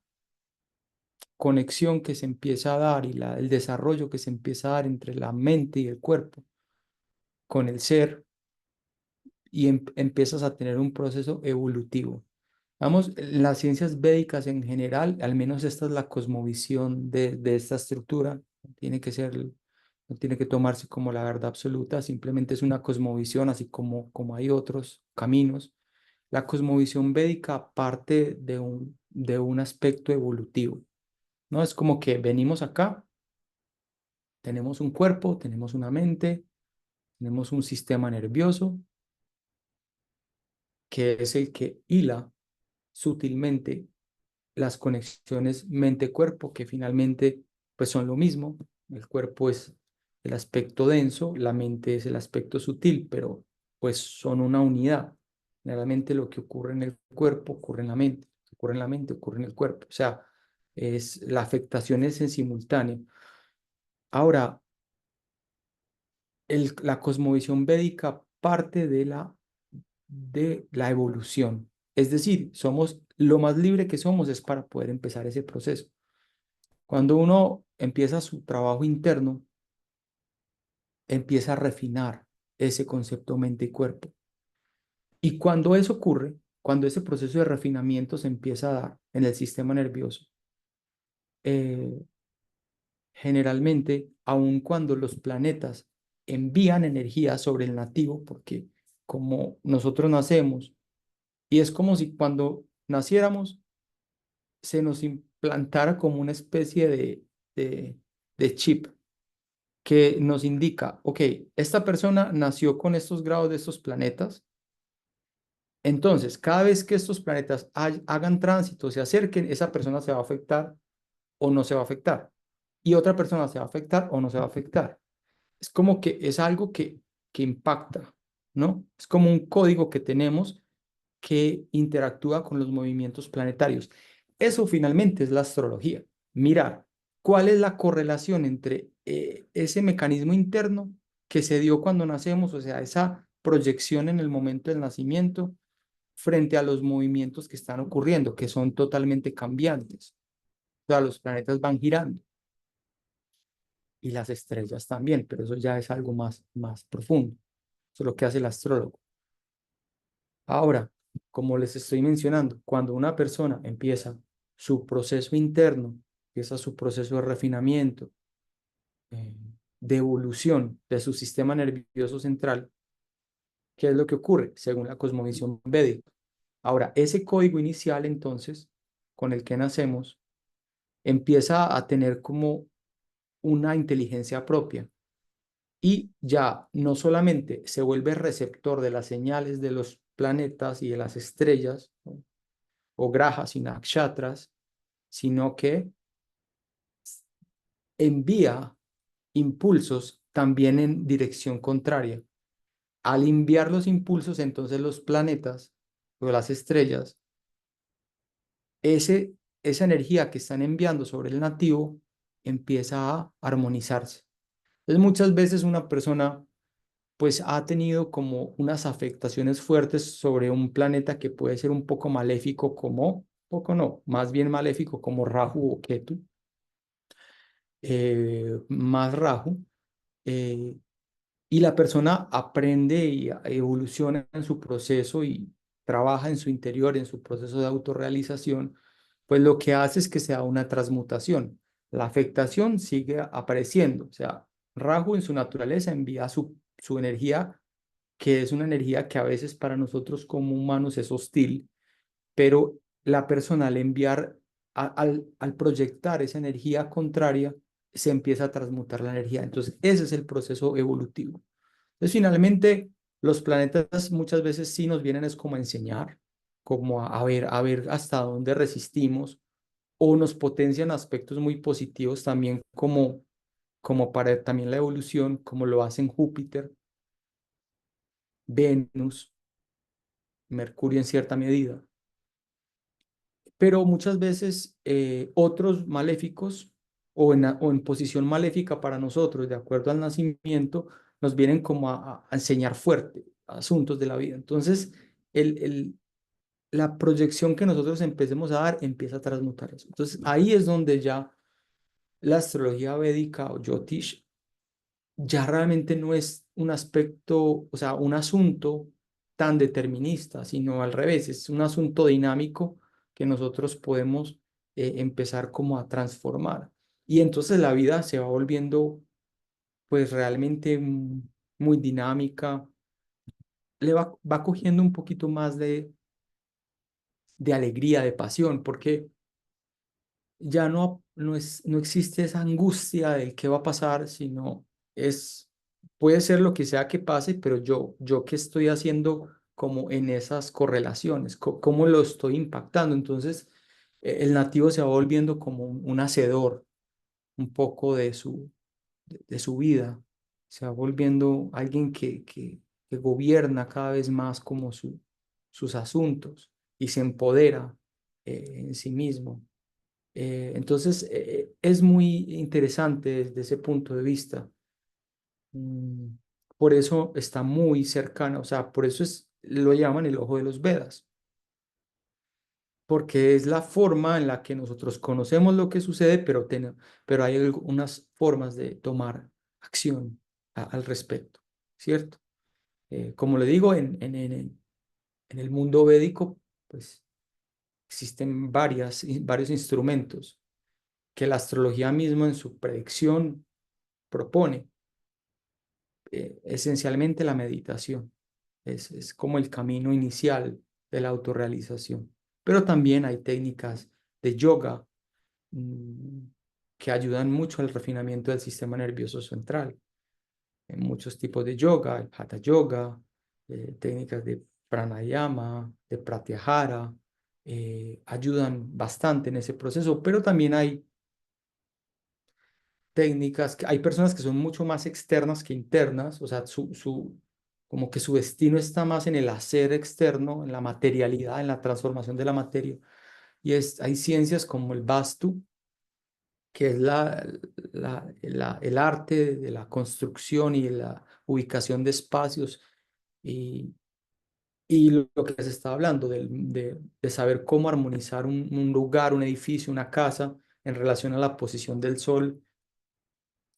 conexión que se empieza a dar y el desarrollo que se empieza a dar entre la mente y el cuerpo con el ser, y empiezas a tener un proceso evolutivo. Vamos, las ciencias védicas en general, al menos esta es la cosmovisión de esta estructura, tiene que ser, no tiene que tomarse como la verdad absoluta, simplemente es una cosmovisión, así como hay otros caminos. La cosmovisión védica parte de un aspecto evolutivo, ¿no? Es como que venimos acá, tenemos un cuerpo, tenemos una mente, tenemos un sistema nervioso, que es el que hila sutilmente las conexiones mente-cuerpo, que finalmente pues son lo mismo. El cuerpo es el aspecto denso, la mente es el aspecto sutil, pero pues son una unidad. Generalmente lo que ocurre en el cuerpo ocurre en la mente, lo que ocurre en la mente ocurre en el cuerpo. O sea, la afectación es en simultáneo. Ahora, la cosmovisión védica parte de la evolución. Es decir, somos lo más libre que somos es para poder empezar ese proceso. Cuando uno empieza su trabajo interno, empieza a refinar ese concepto mente y cuerpo. Y cuando eso ocurre, cuando ese proceso de refinamiento se empieza a dar en el sistema nervioso, eh, generalmente, aun cuando los planetas envían energía sobre el nativo, porque como nosotros nacemos, y es como si cuando naciéramos se nos implantara como una especie de, de chip que nos indica, ok, esta persona nació con estos grados de estos planetas, entonces cada vez que estos planetas hagan tránsito, se acerquen, esa persona se va a afectar o no se va a afectar, y otra persona se va a afectar o no se va a afectar. Es como que es algo que impacta, ¿no? Es como un código que tenemos que interactúa con los movimientos planetarios. Eso finalmente es la astrología. Mirar cuál es la correlación entre ese mecanismo interno que se dio cuando nacemos, o sea, proyección en el momento del nacimiento frente a los movimientos que están ocurriendo, que son totalmente cambiantes. O sea, los planetas van girando y las estrellas también, pero eso ya es algo más profundo. Eso es lo que hace el astrólogo. Ahora, como les estoy mencionando, cuando una persona empieza su proceso interno, empieza su proceso de refinamiento, eh, de evolución de su sistema nervioso central, ¿qué es lo que ocurre según la cosmovisión védica? Ahora, ese código inicial, entonces, con el que nacemos, empieza a tener como una inteligencia propia y ya no solamente se vuelve receptor de las señales de los planetas y de las estrellas, ¿no? O grajas y nakshatras, sino que envía impulsos también en dirección contraria. Al enviar los impulsos, entonces los planetas o las estrellas, ese, esa energía que están enviando sobre el nativo empieza a armonizarse. Entonces muchas veces una persona pues ha tenido como unas afectaciones fuertes sobre un planeta que puede ser un poco maléfico como, poco no, más bien maléfico como Rahu o Ketu, más Rahu, eh, y la persona aprende y evoluciona en su proceso y trabaja en su interior, en su proceso de autorrealización, pues lo que hace es que se da una transmutación. La afectación sigue apareciendo, o sea, Rahu en su naturaleza envía su energía, que es una energía que a veces para nosotros como humanos es hostil, pero la persona al enviar, al proyectar esa energía contraria, se empieza a transmutar la energía. Entonces, ese es el proceso evolutivo. Entonces, finalmente, los planetas muchas veces sí nos vienen es como a enseñar, como a ver hasta dónde resistimos, o nos potencian aspectos muy positivos también como para también la evolución, como lo hacen Júpiter, Venus, Mercurio en cierta medida. Pero muchas veces otros maléficos o en posición maléfica para nosotros, de acuerdo al nacimiento, nos vienen como a enseñar fuerte asuntos de la vida. Entonces, el, el, la proyección que nosotros empecemos a dar empieza a transmutar eso. Entonces, ahí es donde ya la astrología védica o Jyotish ya realmente no es un aspecto, o sea, un asunto tan determinista, sino al revés, es un asunto dinámico que nosotros podemos empezar como a transformar. Y entonces la vida se va volviendo pues realmente muy dinámica, va cogiendo un poquito más de alegría, de pasión, porque ya no existe esa angustia del qué va a pasar, sino puede ser lo que sea que pase, pero yo qué estoy haciendo como en esas correlaciones, cómo lo estoy impactando. Entonces, el nativo se va volviendo como un hacedor un poco de su vida, se va volviendo alguien que gobierna cada vez más como sus asuntos y se empodera en sí mismo. Entonces, es muy interesante desde ese punto de vista. Mm, Por eso está muy cercano, o sea, por eso lo llaman el ojo de los Vedas, porque es la forma en la que nosotros conocemos lo que sucede, pero hay algunas formas de tomar acción al respecto, ¿cierto? Como le digo, en el mundo védico, pues existen varios instrumentos que la astrología misma en su predicción propone. Esencialmente la meditación es como el camino inicial de la autorrealización, pero también hay técnicas de yoga mm, que ayudan mucho al refinamiento del sistema nervioso central. Hay muchos tipos de yoga, el hatha yoga, técnicas de pranayama, de pratyahara, ayudan bastante en ese proceso, pero también hay técnicas, hay personas que son mucho más externas que internas, o sea, como que su destino está más en el hacer externo, en la materialidad, en la transformación de la materia. Hay ciencias como el Vastu, que es el arte de la construcción y la ubicación de espacios Y, y lo que se está hablando de saber cómo armonizar un lugar, un edificio, una casa en relación a la posición del sol,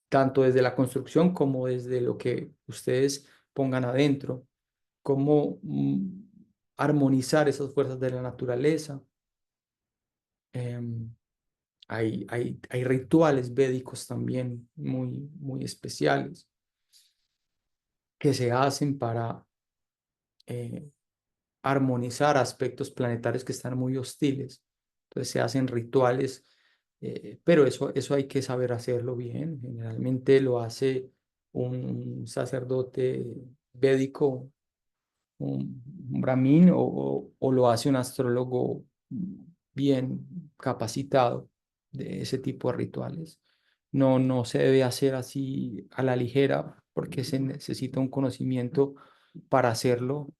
tanto desde la construcción como desde lo que ustedes pongan adentro, cómo armonizar esas fuerzas de la naturaleza. Em, hay rituales védicos también muy especiales que se hacen para eh, armonizar aspectos planetarios que están muy hostiles. Entonces se hacen rituales, pero eso hay que saber hacerlo bien. Generalmente lo hace un sacerdote védico, un brahmin, o lo hace un astrólogo bien capacitado de ese tipo de rituales. No se debe hacer así a la ligera porque se necesita un conocimiento para hacerlo,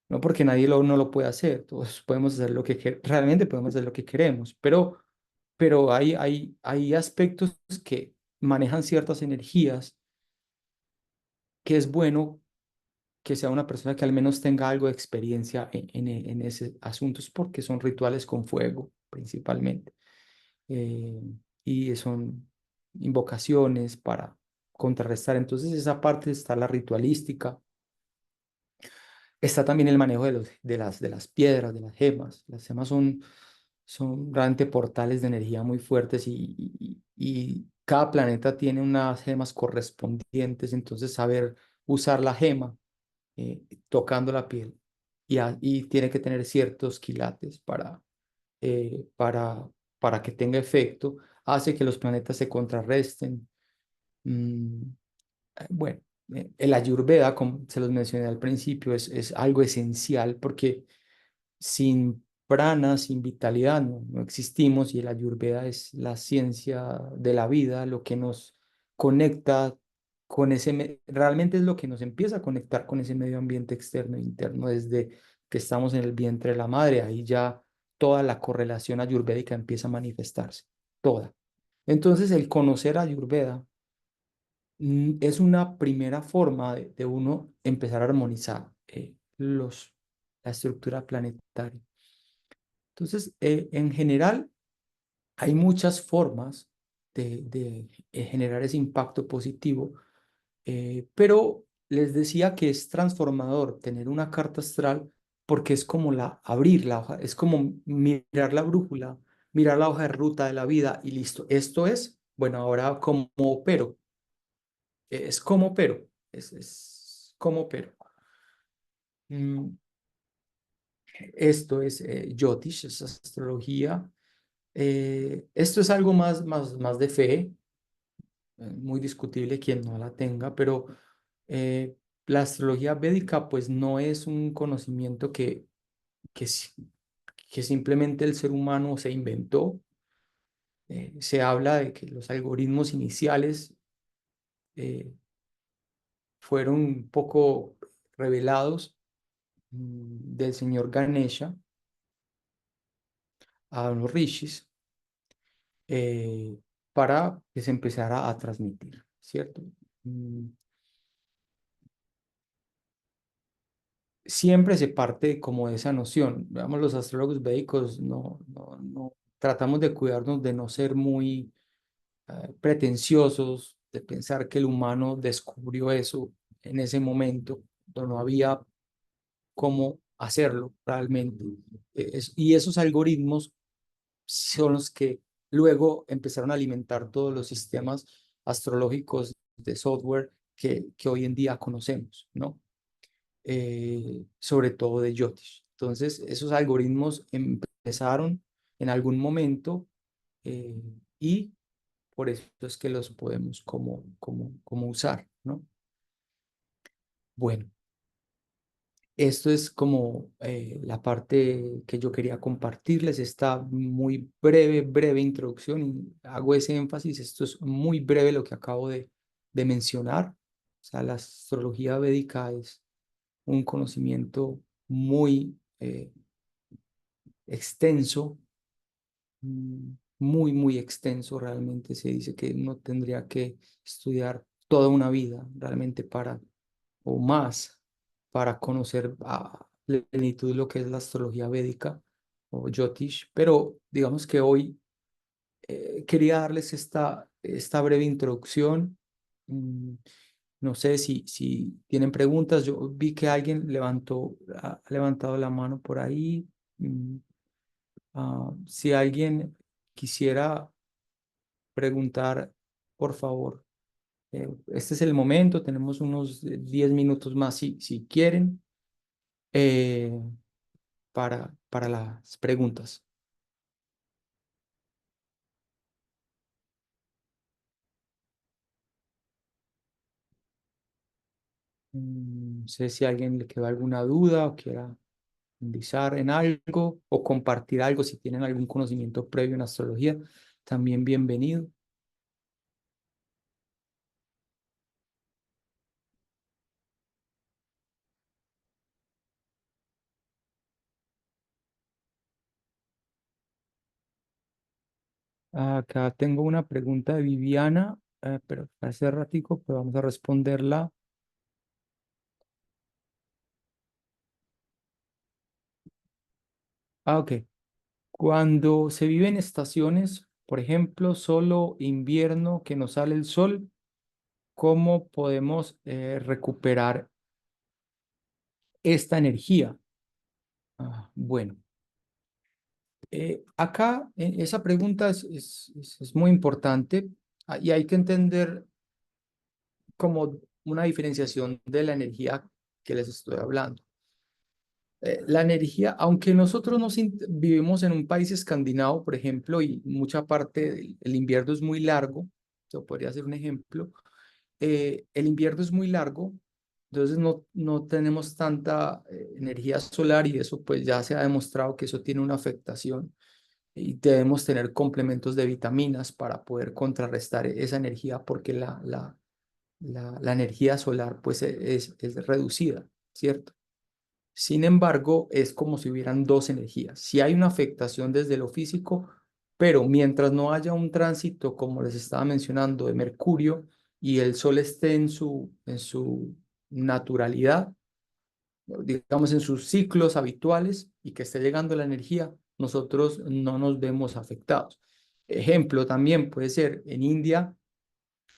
no porque nadie no lo puede hacer. Todos podemos hacer lo que realmente podemos hacer lo que queremos, pero hay aspectos que manejan ciertas energías que es bueno que sea una persona que al menos tenga algo de experiencia en ese asuntos, porque son rituales con fuego principalmente, eh, y son invocaciones para contrarrestar. Entonces, esa parte está la ritualística. Está también el manejo de las piedras, de las gemas. Las gemas son realmente portales de energía muy fuertes, y cada planeta tiene unas gemas correspondientes. Entonces, saber usar la gema tocando la piel, y tiene que tener ciertos quilates eh, para, para que tenga efecto, hace que los planetas se contrarresten. Mm, bueno, el Ayurveda, como se los mencioné al principio, es algo esencial porque sin prana, sin vitalidad, no existimos, y el Ayurveda es la ciencia de la vida, lo que nos conecta con realmente es lo que nos empieza a conectar con ese medio ambiente externo e interno desde que estamos en el vientre de la madre. Ahí ya toda la correlación ayurvédica empieza a manifestarse, toda. Entonces, el conocer Ayurveda es una primera forma de uno empezar a armonizar la estructura planetaria. Entonces, en general, hay muchas formas de generar ese impacto positivo, pero les decía que es transformador tener una carta astral porque es como abrir la hoja, es como mirar la brújula, mirar la hoja de ruta de la vida y listo. Esto es, bueno, ahora cómo opero, es cómo opero, es cómo opero. Mm, Esto es Jyotish, es astrología. Esto es algo más de fe, muy discutible quien no la tenga, pero eh, la astrología védica pues no es un conocimiento que, si- que simplemente el ser humano se inventó. Se habla de que los algoritmos iniciales eh, fueron un poco revelados del señor Ganesha a los rishis, eh, para que se empezara a transmitir, ¿cierto? Mm, Siempre se parte como de esa noción. Veamos, los astrólogos védicos no tratamos de cuidarnos de no ser muy pretenciosos, de pensar que el humano descubrió eso en ese momento, pero no había cómo hacerlo realmente. Y esos algoritmos son los que luego empezaron a alimentar todos los sistemas astrológicos de software que hoy en día conocemos, ¿no? Sobre todo de Jyotish. Entonces, esos algoritmos empezaron en algún momento, eh, y por eso es que los podemos como usar, ¿no? Bueno, esto es como la parte que yo quería compartirles, esta muy breve introducción, y hago ese énfasis. Esto es muy breve lo que acabo de mencionar. O sea, la astrología védica es un conocimiento muy extenso, muy extenso. Realmente se dice que uno tendría que estudiar toda una vida realmente o más, para conocer a plenitud lo que es la astrología védica o Jyotish, pero digamos que hoy quería darles esta breve introducción. Mm, No sé si tienen preguntas. Yo vi que alguien ha levantado la mano por ahí. Mm, si alguien quisiera preguntar, por favor, este es el momento. Tenemos unos 10 minutos más si quieren eh, para las preguntas. No sé si a alguien le quedó alguna duda o quiera profundizar en algo o compartir algo si tienen algún conocimiento previo en astrología, también bienvenido. Acá tengo una pregunta de Viviana, pero hace ratico, pero vamos a responderla. Ok. Cuando se vive en estaciones, por ejemplo, solo invierno que no sale el sol, ¿cómo podemos recuperar esta energía? Bueno, acá esa pregunta es muy importante y hay que entender como una diferenciación de la energía que les estoy hablando. La energía, aunque nosotros vivimos en un país escandinavo, por ejemplo, y mucha parte del invierno es muy largo, yo podría ser un ejemplo, el invierno es muy largo, entonces no tenemos tanta energía solar y eso pues ya se ha demostrado que eso tiene una afectación y debemos tener complementos de vitaminas para poder contrarrestar esa energía porque la energía solar pues es reducida, ¿cierto? Sin embargo, es como si hubieran dos energías. Si hay una afectación desde lo físico, pero mientras no haya un tránsito, como les estaba mencionando, de Mercurio y el Sol esté en su naturalidad, digamos en sus ciclos habituales y que esté llegando la energía, nosotros no nos vemos afectados. Ejemplo también puede ser en India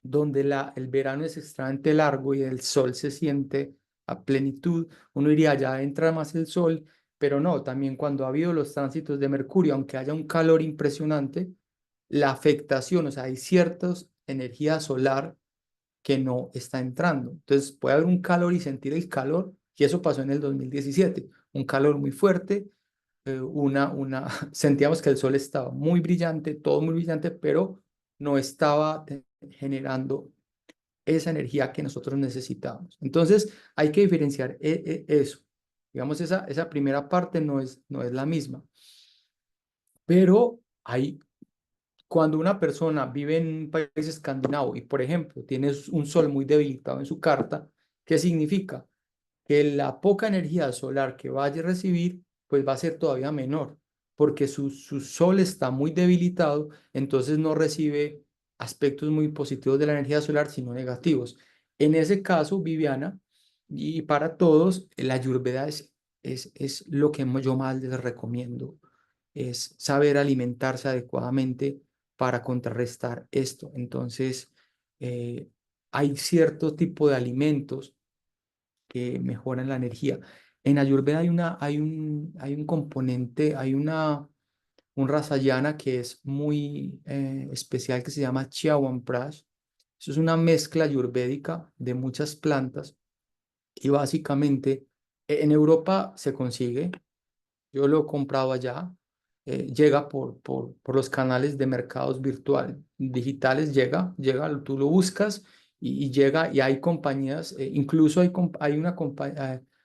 donde el verano es extremadamente largo y el sol se siente a plenitud, uno diría, ya entra más el sol, pero no, también cuando ha habido los tránsitos de Mercurio, aunque haya un calor impresionante, la afectación, o sea, hay ciertas energía solar que no está entrando. Entonces puede haber un calor y sentir el calor, y eso pasó en el 2017, un calor muy fuerte, sentíamos que el sol estaba muy brillante, todo muy brillante, pero no estaba generando esa energía que nosotros necesitamos. Entonces, hay que diferenciar eso. Digamos, esa primera parte no es la misma, pero cuando una persona vive en un país escandinavo y, por ejemplo, tiene un sol muy debilitado en su carta, ¿qué significa? Que la poca energía solar que vaya a recibir, pues va a ser todavía menor, porque su sol está muy debilitado, entonces no recibe aspectos muy positivos de la energía solar, sino negativos. En ese caso, Viviana, y para todos, la Ayurveda es lo que yo más les recomiendo, es saber alimentarse adecuadamente para contrarrestar esto. Entonces, eh, hay cierto tipo de alimentos que mejoran la energía. En Ayurveda hay un componente, un rasayana que es muy especial que se llama Chyawanprash. Eso es una mezcla ayurvédica de muchas plantas y básicamente en Europa se consigue, yo lo he comprado allá, llega por los canales de mercados virtuales, digitales, tú lo buscas y llega y hay compañías, incluso hay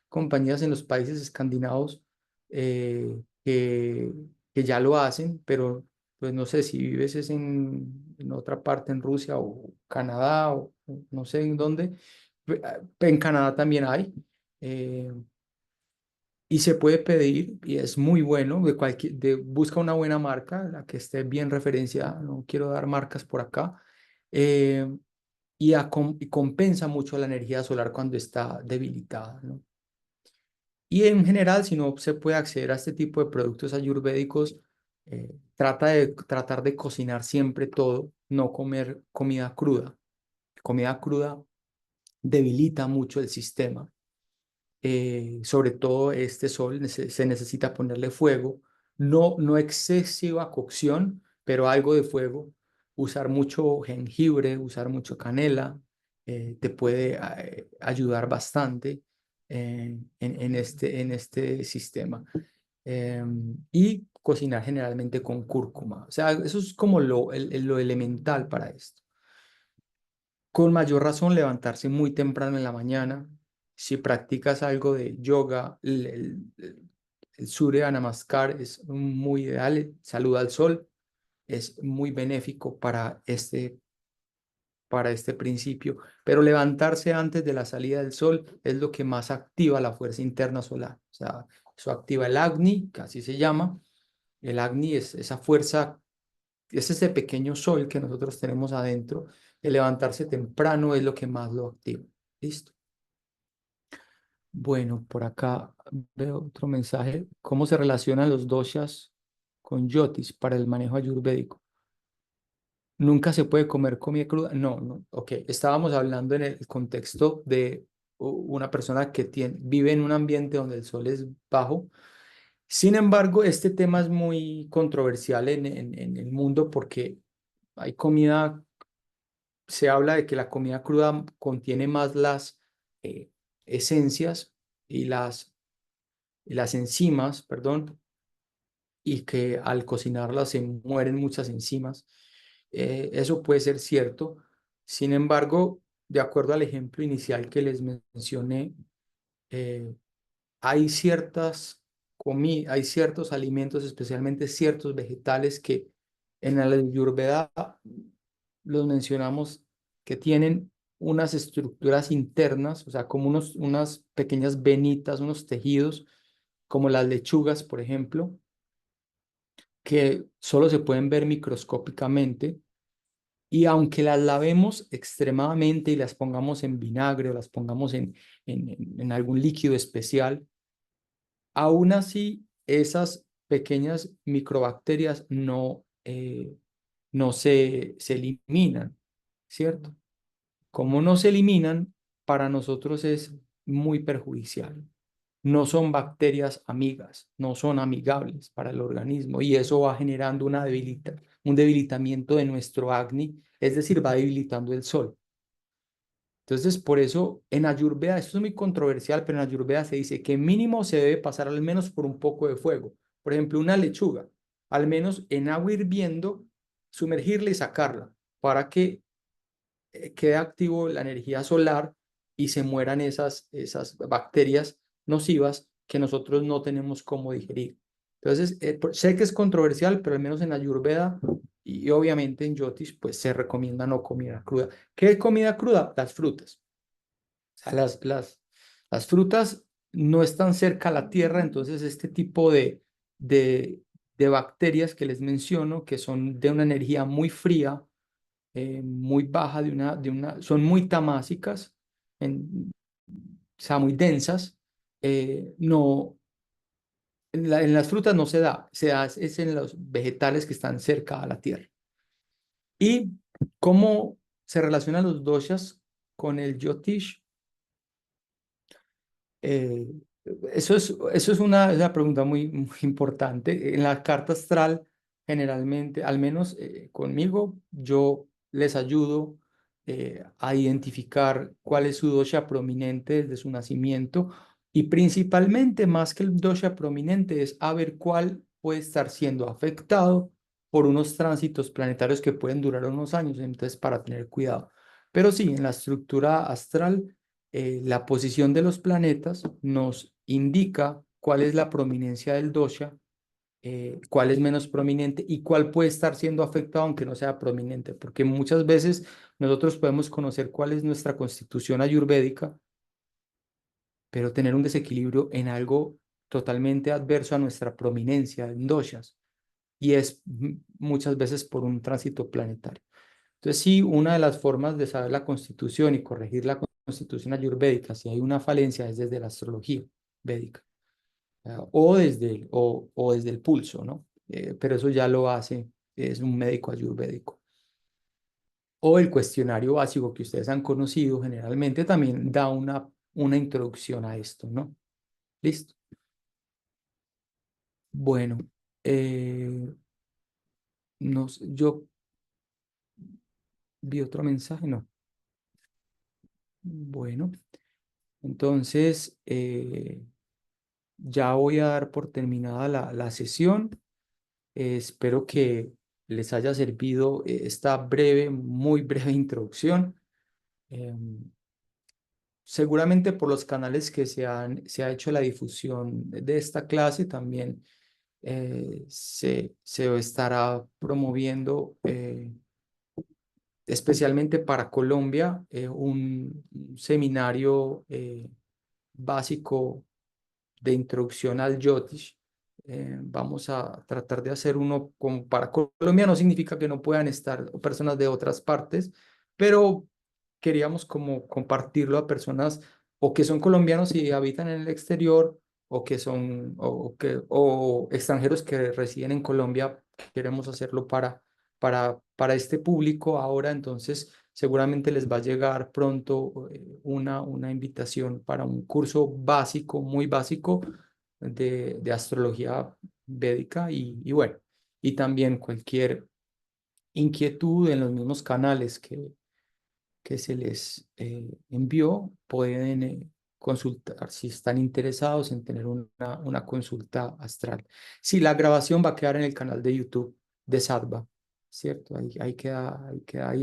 compañías en los países escandinavos que ya lo hacen, pero pues no sé si vives es en otra parte, en Rusia o Canadá o no sé en dónde. En Canadá también hay. eh, y se puede pedir, y es muy bueno, busca una buena marca, la que esté bien referenciada, no quiero dar marcas por acá, y compensa mucho la energía solar cuando está debilitada, ¿no? Y en general, si no se puede acceder a este tipo de productos ayurvédicos, tratar de cocinar siempre todo, no comer comida cruda. Comida cruda debilita mucho el sistema. Sobre todo este sol se necesita ponerle fuego, no excesiva cocción, pero algo de fuego. Usar mucho jengibre, usar mucho canela, te puede ayudar bastante en este sistema. Y cocinar generalmente con cúrcuma. O sea, eso es como lo elemental para esto. Con mayor razón, levantarse muy temprano en la mañana. Si practicas algo de yoga, el Surya Namaskar es muy ideal. Salud al sol es muy benéfico para este principio. Pero levantarse antes de la salida del sol es lo que más activa la fuerza interna solar. O sea, eso activa el Agni, que así se llama. El Agni es esa fuerza, es ese pequeño sol que nosotros tenemos adentro. El levantarse temprano es lo que más lo activa. ¿Listo? Bueno, por acá veo otro mensaje. ¿Cómo se relacionan los doshas con yotis para el manejo ayurvédico? ¿Nunca se puede comer comida cruda? No, no. Ok, estábamos hablando en el contexto de una persona que vive en un ambiente donde el sol es bajo. Sin embargo, este tema es muy controversial en el mundo porque hay comida, se habla de que la comida cruda contiene más las eh, esencias y las enzimas, perdón, y que al cocinarlas se mueren muchas enzimas. Eso puede ser cierto. Sin embargo, de acuerdo al ejemplo inicial que les mencioné, eh, hay hay ciertos alimentos, especialmente ciertos vegetales que en la Ayurveda los mencionamos que tienen unas estructuras internas, o sea, como unas pequeñas venitas, unos tejidos, como las lechugas, por ejemplo, que solo se pueden ver microscópicamente. Y aunque las lavemos extremadamente y las pongamos en vinagre o las pongamos en algún líquido especial, aún así esas pequeñas microbacterias no se eliminan, ¿cierto? Como no se eliminan, para nosotros es muy perjudicial. No son bacterias amigas, no son amigables para el organismo y eso va generando un debilitamiento de nuestro Agni, es decir, va debilitando el sol. Entonces, por eso en Ayurveda, esto es muy controversial, pero en Ayurveda se dice que mínimo se debe pasar al menos por un poco de fuego. Por ejemplo, una lechuga, al menos en agua hirviendo, sumergirla y sacarla para que quede activo la energía solar y se mueran esas bacterias nocivas que nosotros no tenemos cómo digerir. Entonces, sé que es controversial, pero al menos en Ayurveda y obviamente en Yotis, pues se recomienda no comida cruda. ¿Qué es comida cruda? Las frutas. O sea, las frutas no están cerca a la tierra, entonces este tipo de, de bacterias que les menciono, que son de una energía muy fría, muy baja, son muy tamásicas, o sea, muy densas. No, en las frutas no se da es en los vegetales que están cerca a la tierra. ¿Y cómo se relacionan los doshas con el yotish? Eh, eso es una pregunta muy importante. En la carta astral, generalmente, al menos conmigo, yo les ayudo a identificar cuál es su dosha prominente desde su nacimiento y principalmente, más que el dosha prominente, es a ver cuál puede estar siendo afectado por unos tránsitos planetarios que pueden durar unos años, entonces para tener cuidado. Pero sí, en la estructura astral la posición de los planetas nos indica cuál es la prominencia del dosha, cuál es menos prominente y cuál puede estar siendo afectado aunque no sea prominente, porque muchas veces nosotros podemos conocer cuál es nuestra constitución ayurvédica, pero tener un desequilibrio en algo totalmente adverso a nuestra prominencia en doshas, y es muchas veces por un tránsito planetario. Entonces, sí, una de las formas de saber la constitución y corregir la constitución ayurvédica, si hay una falencia, es desde la astrología védica. o desde el pulso, ¿no? Pero eso ya lo hace, es un médico ayurvédico. O el cuestionario básico que ustedes han conocido generalmente también da una introducción a esto, ¿no? Listo. Bueno, no sé, yo vi otro mensaje, ¿no? Bueno, entonces ya voy a dar por terminada la sesión. Espero que les haya servido esta breve, muy breve introducción. Em, Seguramente por los canales que se ha hecho la difusión de esta clase, también se estará promoviendo, especialmente para Colombia, un seminario básico de introducción al Yotish. Vamos a tratar de hacer uno como para Colombia. No significa que no puedan estar personas de otras partes, pero queríamos como compartirlo a personas o que son colombianos y habitan en el exterior o que son o extranjeros que residen en Colombia. Queremos hacerlo para este público ahora, entonces seguramente les va a llegar pronto una invitación para un curso básico, muy básico de astrología védica y bueno, y también cualquier inquietud en los mismos canales que se les envió, pueden consultar si están interesados en tener una consulta astral. Sí, la grabación va a quedar en el canal de YouTube de Sattva, ¿cierto? Ahí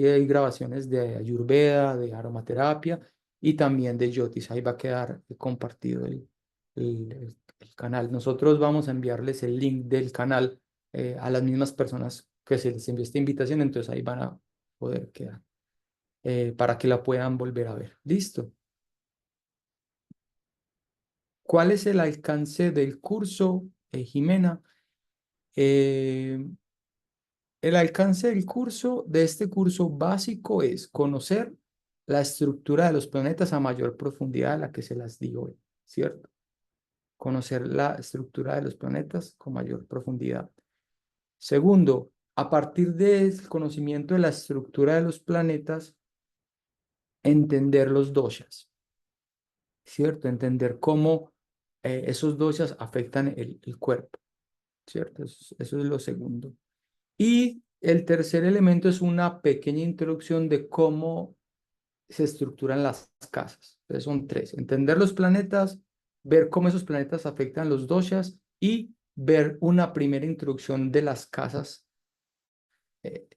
hay grabaciones de Ayurveda, de aromaterapia y también de Yotis. Ahí va a quedar compartido el canal. Nosotros vamos a enviarles el link del canal a las mismas personas que se les envió esta invitación, entonces ahí van a poder quedar para que la puedan volver a ver. Listo. ¿Cuál es el alcance del curso, Jimena? Eh, el alcance del curso, de este curso básico, es conocer la estructura de los planetas a mayor profundidad de la que se las di hoy, ¿cierto? Conocer la estructura de los planetas con mayor profundidad. Segundo, a partir del conocimiento de la estructura de los planetas, entender los doshas. ¿Cierto? Entender cómo esos doshas afectan el cuerpo, ¿cierto? Eso es lo segundo. Y el tercer elemento es una pequeña introducción de cómo se estructuran las casas. Entonces son tres: entender los planetas, ver cómo esos planetas afectan los doshas y ver una primera introducción de las casas eh,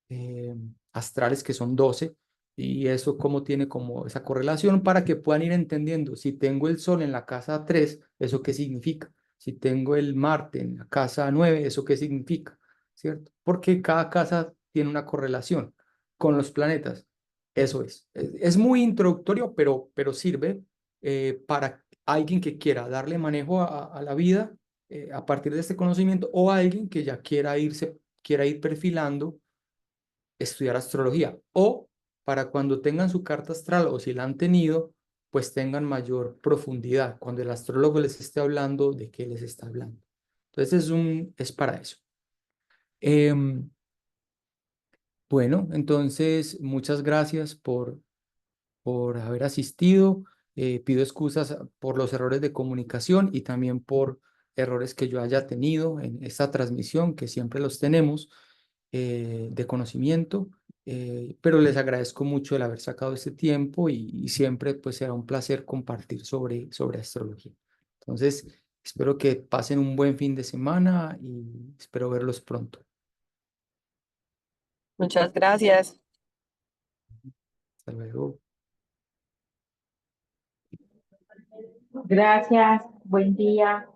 eh, astrales, que son 12, y eso cómo tiene como esa correlación para que puedan ir entendiendo. Si tengo el Sol en la casa 3, ¿eso qué significa? Si tengo el Marte en la casa 9, ¿eso qué significa? ¿Cierto? Porque cada casa tiene una correlación con los planetas. Eso es muy introductorio, pero sirve para alguien que quiera darle manejo a la vida a partir de este conocimiento, o alguien que ya quiera ir perfilando estudiar astrología, o para cuando tengan su carta astral o si la han tenido, pues tengan mayor profundidad cuando el astrólogo les esté hablando de qué les está hablando. Entonces es para eso. Em, bueno, entonces muchas gracias por haber asistido. Pido excusas por los errores de comunicación y también por errores que yo haya tenido en esta transmisión, que siempre los tenemos, de conocimiento, pero les agradezco mucho el haber sacado este tiempo y siempre pues será un placer compartir sobre astrología. Entonces, espero que pasen un buen fin de semana y espero verlos pronto. Muchas gracias. Hasta luego. Gracias, buen día.